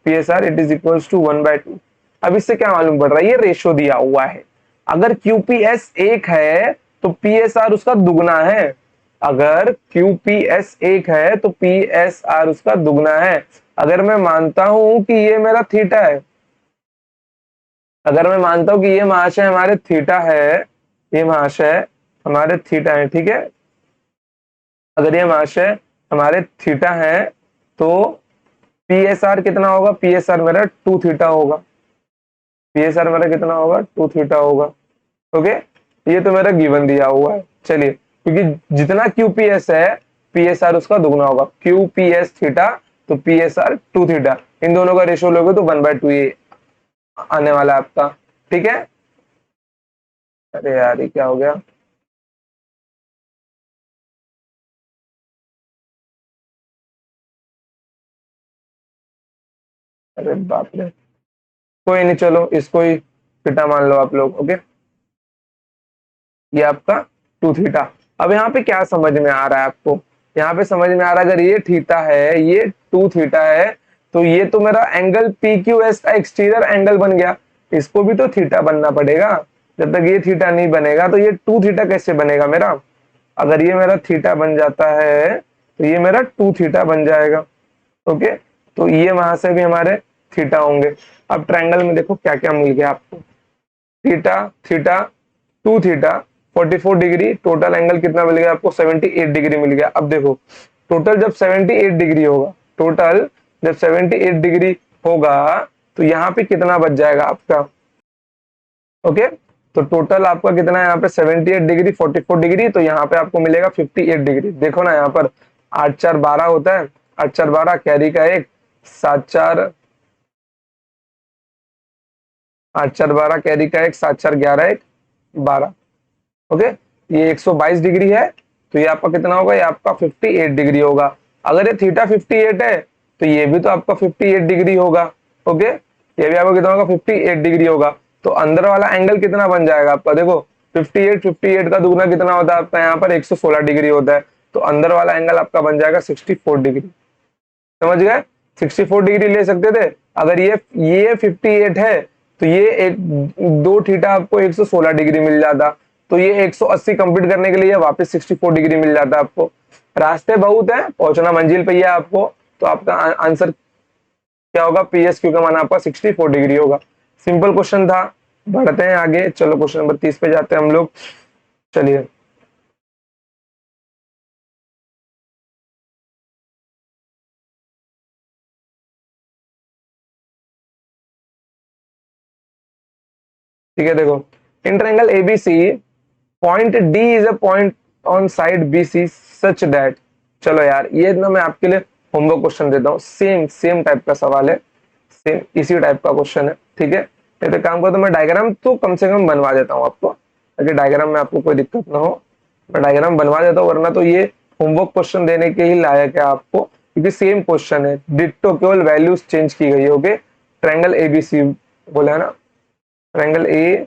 P S R it is equals to 1/2। अब इससे क्या मालूम पड़ रहा है? ये रेशो दिया हुआ है। अगर QPS 1 है तो PSR उसका दुगना है। अगर QPS 1 है तो PSR उसका दुगना है। अगर मैं मानता हूं कि ये मेरा थीटा है, अगर मैं मानता हूं कि ये महाशय हमारे थीटा है, ये महाशय हमारे थीटा है, ठीक है, अगर ये महाशय हमारे थीटा है, तो PSR कितना होगा? PSR मेरा 2 थीटा होगा। PSR मेरा कितना होगा? 2 थीटा होगा। ओके, ये तो मेरा गिवन दिया हुआ है। चलिए, क्योंकि जितना QPS है, PSR उसका दुगना होगा। QPS थीटा, तो PSR 2 थीटा। इन दोनों का रेशियो लोगे तो 1/2 ये आने वाला है आपका। ठीक है, अरे यार ये क्या हो गया? अरे बाप रे, कोई नहीं, चलो इसको ही थीटा मान लो आप लोग। ओके, ये आपका टू थीटा। अब यहाँ पे क्या समझ में आ रहा है आपको? यहाँ पे समझ में आ रहा है, अगर ये थीटा है, ये टू थीटा है, तो ये तो मेरा एंगल पी क्यू एस का एक्सटीरियर एंगल बन गया। इसको भी तो थीटा बनना पड़ेगा। जब तक ये थीटा नहीं बनेगा तो ये टू थीटा कैसे बनेगा मेरा? अगर ये मेरा थीटा बन जाता है तो ये मेरा टू थीटा बन जाएगा। ओके, तो ये वहां से भी हमारे थीटा होंगे। अब ट्रायंगल में देखो क्या क्या मिल गया आपको। Theta, theta, two theta, 44 degree, total angle कितना मिल गया आपको? 78 डिग्री मिल गया। अब देखो, टोटल जब 78 डिग्री होगा, टोटल जब 78 डिग्री होगा, तो यहाँ पे कितना बच जाएगा आपका? ओके, तो टोटल आपका कितना है यहाँ पे? 78 डिग्री, 44 डिग्री, तो यहाँ पे आपको मिलेगा 58 डिग्री। देखो ना, यहाँ पर 8 4 12 होता है, 8 4 12, कैरी का एक, 7 4, 8 4 12, कैरी का एक, 7 4 11 एक, 12। ओके, ये 122 डिग्री है, तो ये आपका कितना होगा? ये आपका 58 डिग्री होगा। अगर ये थीटा 58 है, तो ये भी तो आपका 58 डिग्री होगा। ओके, ये भी आपका कितना होगा? 58 डिग्री होगा। तो अंदर वाला एंगल कितना बन जाएगा आपका? देखो, 58 का दुगना कितना होता है आपका? यहाँ पर 116 डिग्री होता है, तो अंदर वाला एंगल आपका बन जाएगा 64 डिग्री। समझ गए? 64 डिग्री ले सकते थे। अगर ये 58 है, तो ये एक दो थीटा आपको 116 डिग्री मिल जाता, तो ये 180 कंप्लीट करने के लिए वापस 64 डिग्री मिल जाता आपको। रास्ते बहुत है, पहुंचना मंजिल पे ही है आपको। तो आपका आंसर क्या होगा? पी एस क्यू का मान आपका 64 डिग्री होगा। सिंपल क्वेश्चन था। बढ़ते हैं आगे, चलो क्वेश्चन नंबर 30 पे जाते हैं हम लोग। चलिए, ठीक है, देखो, in triangle ABC point D is a point on side B C such that. चलो यार, ये ना मैं आपके लिए होमवर्क क्वेश्चन देता हूँ। सेम सेम टाइप का सवाल है, सेम इसी टाइप का क्वेश्चन है। ठीक है, नहीं तो काम करो, तो मैं डायग्राम तो कम से कम बनवा देता हूँ आपको, ताकि डायग्राम में आपको कोई दिक्कत ना हो। मैं डायग्राम बनवा देता हूँ, वरना तो ये होमवर्क क्वेश्चन देने के ही लायक है आपको, क्योंकि सेम क्वेश्चन है, डिट्टो, केवल वैल्यूज चेंज की गई है। ओके, ट्रायंगल एबीसी बोला है ना, ट्रायंगल ए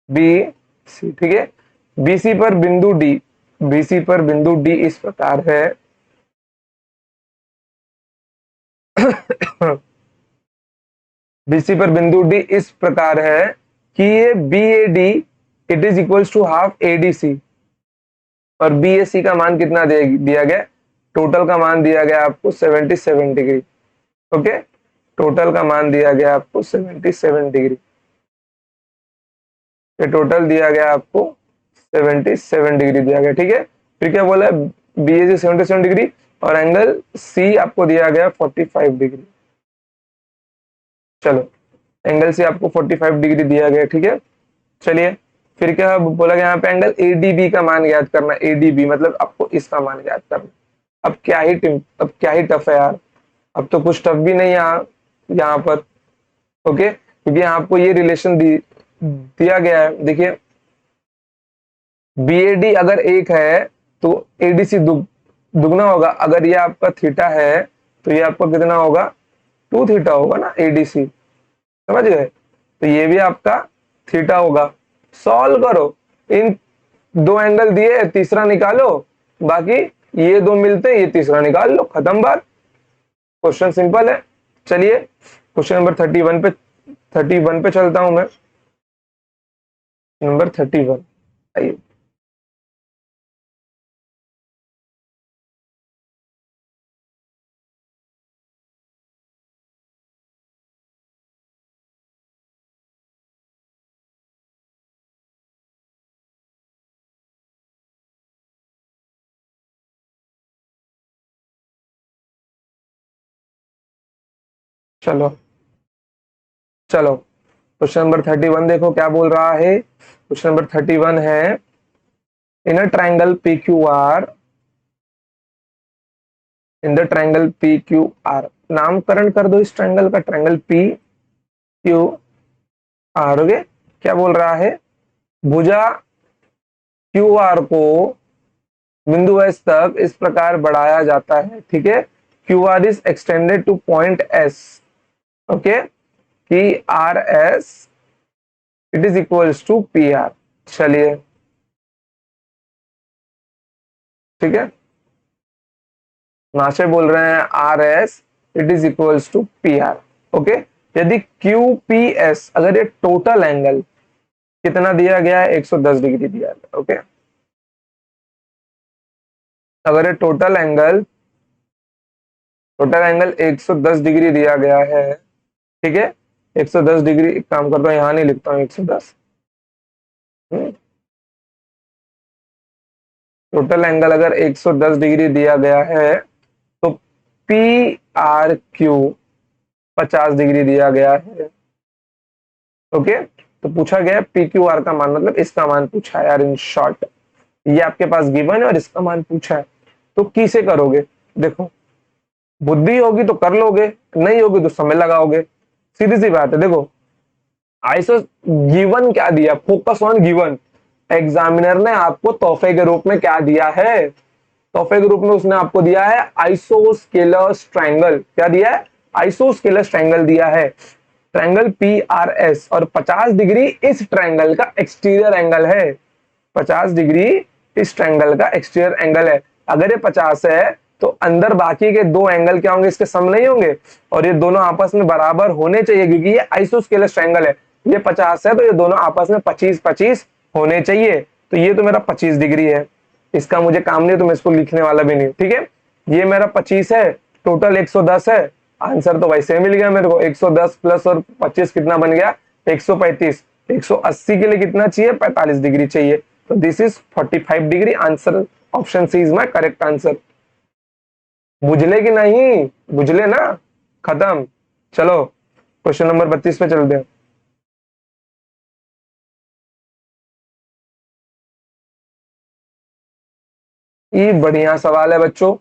बी सी। ठीक है, बीसी पर बिंदु डी, बीसी पर बिंदु डी इस प्रकार है। बीसी पर बिंदु डी इस प्रकार है कि ये B A D it is equals to half ADC, और बी ए सी का मान कितना दिया गया? टोटल का मान दिया गया आपको 77 डिग्री। ओके, टोटल का मान दिया गया आपको 77 डिग्री। ये टोटल दिया गया आपको 77 डिग्री दिया गया। ठीक है, फिर क्या बोला? बी ए सी 77 डिग्री, और एंगल सी आपको दिया गया 45 डिग्री। चलो, एंगल सी आपको 45 डिग्री दिया गया। ठीक है, चलिए, फिर क्या बोला गया? यहाँ पे एंगल एडीबी का मान ज्ञात करना। एडीबी मतलब आपको इसका मान ज्ञात करना। अब क्या ही टफ है यार। अब तो कुछ टफ भी नहीं है यहाँ पर। ओके, क्योंकि यहाँ आपको ये रिलेशन दिया गया है। देखिए, बीएडी अगर एक है, तो एडीसी दुगना होगा। अगर ये आपका थीटा है, तो ये आपका कितना होगा? टू थीटा होगा ना एडीसी। समझ गए? तो ये भी आपका थीटा होगा। सॉल्व करो, इन दो एंगल दिए, तीसरा निकालो, बाकी ये दो मिलते हैं, ये तीसरा निकाल लो, खत्म बात। क्वेश्चन सिंपल है। चलिए, क्वेश्चन नंबर 31 पे चलता हूं मैं। नंबर 31, आइए। चलो चलो, क्वेश्चन नंबर 31 देखो क्या बोल रहा है। क्वेश्चन नंबर 31 है, in a triangle P Q R, in the triangle P Q R, नामकरण कर दो इस ट्रायंगल का, triangle P Q R. Okay, क्या बोल रहा है? भुजा क्यू आर को बिंदु एस तक इस प्रकार बढ़ाया जाता है। ठीक है, Q R is extended to point S, okay, कि R S it is equals to P R. चलिए ठीक है, महाशय बोल रहे हैं R S it is equals to P R. Okay, यदि क्यू पी एस, अगर ये टोटल एंगल कितना दिया गया है, 110 डिग्री दिया गया। ओके, अगर ये टोटल एंगल 110 डिग्री दिया गया है, ठीक है, 110 डिग्री, एक काम करता हूं, यहां नहीं लिखता हूं 110। टोटल एंगल अगर 110 डिग्री दिया गया है तो पी आर क्यू 50 डिग्री दिया गया है। ओके, तो पूछा गया पी क्यू आर का मान, मतलब इसका मान पूछा है यार, इन शॉर्ट ये आपके पास गिवन है और इसका मान पूछा है, तो किसे करोगे? देखो, बुद्धि होगी तो कर लोगे, नहीं होगी तो समय लगाओगे, सीधी सी बात है। देखो, आइसो गिवन क्या दिया, फोकस ऑन गिवन। एग्जामिनर ने आपको तोहफे के रूप में क्या दिया है? तोहफे के रूप में उसने आपको दिया है आइसोस्केलस ट्रायंगल। क्या दिया है? आइसोस्केलस ट्रायंगल दिया है, ट्रायंगल पी आर एस, और 50 डिग्री इस ट्रायंगल का एक्सटीरियर एंगल है। 50 डिग्री इस ट्रायंगल का एक्सटीरियर एंगल है। अगर ये 50 है तो अंदर बाकी के दो एंगल क्या होंगे? इसके सम नहीं होंगे, और ये दोनों आपस में बराबर होने चाहिए, क्योंकि ये आइसोस्केलस ट्रायंगल है। ये 50 है तो ये दोनों आपस में 25-25 होने चाहिए। तो ये तो मेरा 25 डिग्री है, इसका मुझे काम नहीं, तो मैं इसको लिखने वाला भी नहीं। ठीक है, ये मेरा 25 है, टोटल 110 है, आंसर तो वैसे मिल गया मेरे को। 110 प्लस और 25 कितना बन गया? 135। 180 के लिए कितना चाहिए? 45 डिग्री चाहिए, तो this is 45 degree. Answer option C is my correct answer. बुझले कि नहीं? बुझले ना? खत्म। चलो क्वेश्चन नंबर 32 पे चलते हैं। ये बढ़िया सवाल है बच्चों,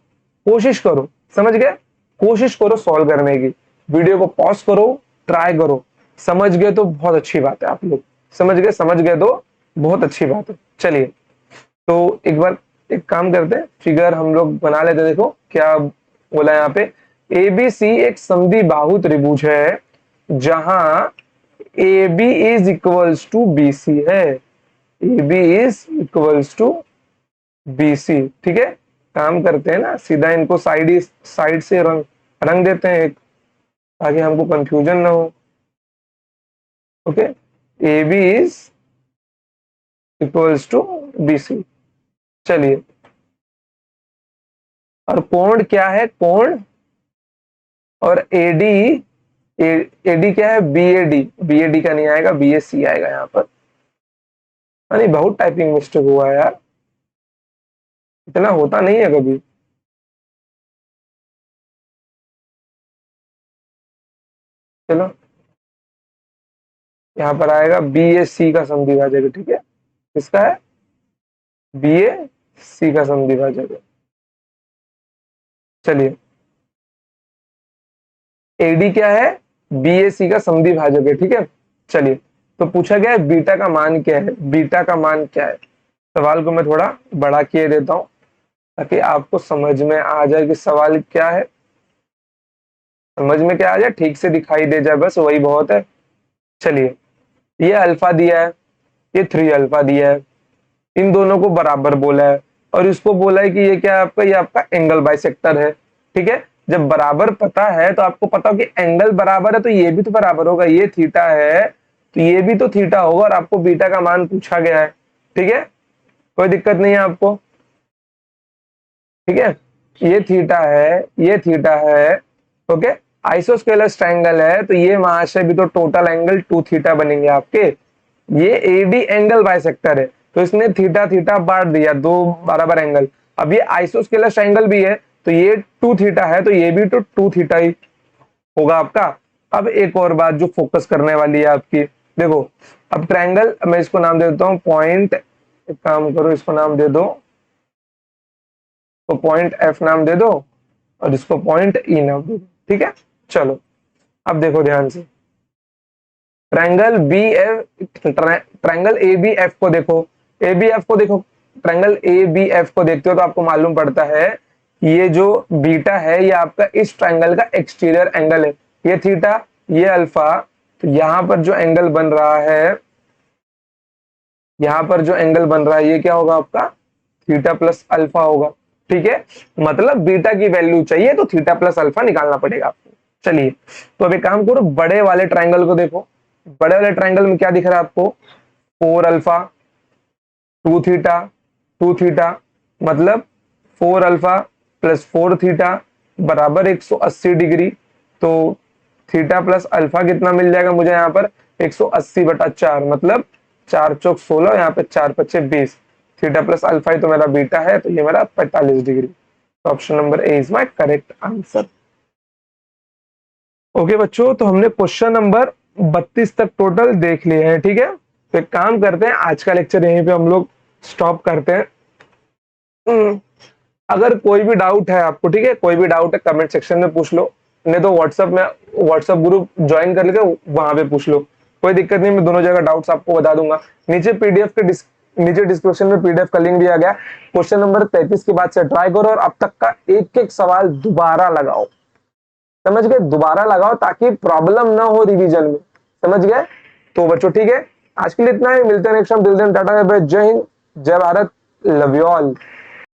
कोशिश करो, समझ गए? कोशिश करो सॉल्व करने की, वीडियो को पॉज करो, ट्राई करो। समझ गए तो बहुत अच्छी बात है, आप लोग समझ गए तो बहुत अच्छी बात है। चलिए, तो एक बार एक काम करते हैं, फिगर हम लोग बना लेते हैं। देखो क्या बोला है यहाँ पे, ए बी सी एक समद्वि बाहु त्रिभुज है जहां A B is equals to B C है। A B is equals to B C. ठीक है, काम करते हैं ना, सीधा इनको साइड से रंग रंग देते हैं एक, ताकि हमको कंफ्यूजन ना हो। Okay, A B is equals to B C. चलिए, और कोण क्या है? कोण, और एडी, एडी क्या है? B A D. B A D का नहीं आएगा, बी ए सी आएगा यहाँ पर। नहीं, बहुत टाइपिंग मिस्टेक हुआ है यार, इतना होता नहीं है कभी। चलो, यहाँ पर आएगा बी ए सी का समद्विभाजक है। ठीक है, किसका है? बी ए सी का समद्विभाजक है। चलिए, एडी क्या है? बी ए सी का समद्विभाजक है। ठीक है, चलिए, तो पूछा गया है बीटा का मान क्या है? बीटा का मान क्या है? सवाल को मैं थोड़ा बड़ा किए देता हूं, ताकि आपको समझ में आ जाए कि सवाल क्या है। समझ में क्या आ जाए, ठीक से दिखाई दे जाए, बस वही बहुत है। चलिए, ये अल्फा दिया है, ये 3 अल्फा दिया है, इन दोनों को बराबर बोला है, और इसको बोला है कि ये क्या है आपका? ये आपका एंगल बाइसेक्टर है। ठीक है, जब बराबर पता है तो आपको पता हो कि एंगल बराबर है, तो ये भी तो बराबर होगा। ये थीटा है तो ये भी तो थीटा होगा, और आपको बीटा का मान पूछा गया है। ठीक है, कोई दिक्कत नहीं है आपको। ठीक है, ये थीटा है, ये थीटा है। ओके, आइसोस्केलस ट्रायंगल है, तो ये महाशय भी तो टोटल एंगल 2 थीटा बनेंगे आपके। ये एडी एंगल बाइसेक्टर है, तो इसने थीटा थीटा बांट दिया, दो बराबर एंगल। अब ये आइसोस्केलस ट्रायंगल भी है, तो ये 2 थीटा है, तो ये भी तो 2 थीटा ही होगा आपका। अब एक और बात जो फोकस करने वाली है आपकी, देखो, अब ट्रायंगल, मैं इसको नाम दे देता हूं पॉइंट, एक काम करो, इसको नाम दे दो, तो पॉइंट एफ नाम दे दो, और इसको पॉइंट ई नाम दे दो। ठीक है, चलो, अब देखो ध्यान से, triangle B F, triangle A B F को देखो, ए बी एफ को देखो, ट्रायंगल ए बी एफ को देखते हो तो आपको मालूम पड़ता है ये जो बीटा है ये आपका इस ट्रायंगल का एक्सटीरियर एंगल है। ये थीटा, ये अल्फा, तो यहां पर जो एंगल बन रहा है, यहां पर जो एंगल बन रहा है ये क्या होगा आपका, थीटा प्लस अल्फा होगा। ठीक है, मतलब बीटा की वैल्यू चाहिए तो थीटा प्लस अल्फा निकालना पड़ेगा आपको। चलिए, तो अब एक काम करो, बड़े वाले ट्राइंगल को देखो। बड़े वाले ट्राइंगल में क्या दिख रहा है आपको, 4 अल्फा, 2 थीटा, 2 थीटा, मतलब 4 अल्फा प्लस 4 थीटा बराबर 180 डिग्री। तो थीटा प्लस अल्फा कितना मिल जाएगा मुझे यहाँ पर, 180/4, मतलब 4 चौक 16, यहाँ पे 4 पच्चे 20। थीटा प्लस अल्फा ही तो मेरा बीटा है, तो ये मेरा 45 डिग्री। तो option number A is my correct answer. Okay बच्चों, तो हमने क्वेश्चन नंबर 32 तक टोटल देख लिए हैं। ठीक है, तो एक काम करते हैं, आज का लेक्चर यहीं पे हम लोग स्टॉप करते हैं। अगर कोई भी डाउट है आपको, ठीक है, कोई भी डाउट है कमेंट सेक्शन में पूछ लो, नहीं तो व्हाट्सएप ग्रुप ज्वाइन कर लेके वहां पे पूछ लो, कोई दिक्कत नहीं, मैं दोनों जगह डाउट्स आपको बता दूंगा। नीचे पीडीएफ के नीचे डिस्क्रिप्शन में पीडीएफ का लिंक दिया गया। क्वेश्चन नंबर 33 के बाद से ट्राई करो और अब तक का एक एक सवाल दोबारा लगाओ, समझ गए, दोबारा लगाओ ताकि प्रॉब्लम ना हो रिवीजन में, समझ गए। तो बच्चों ठीक है, आज के लिए इतना ही, मिलते हैं नेक्स्ट टाइम, टाटा, जय हिंद, जय भारत, लव यू ऑल।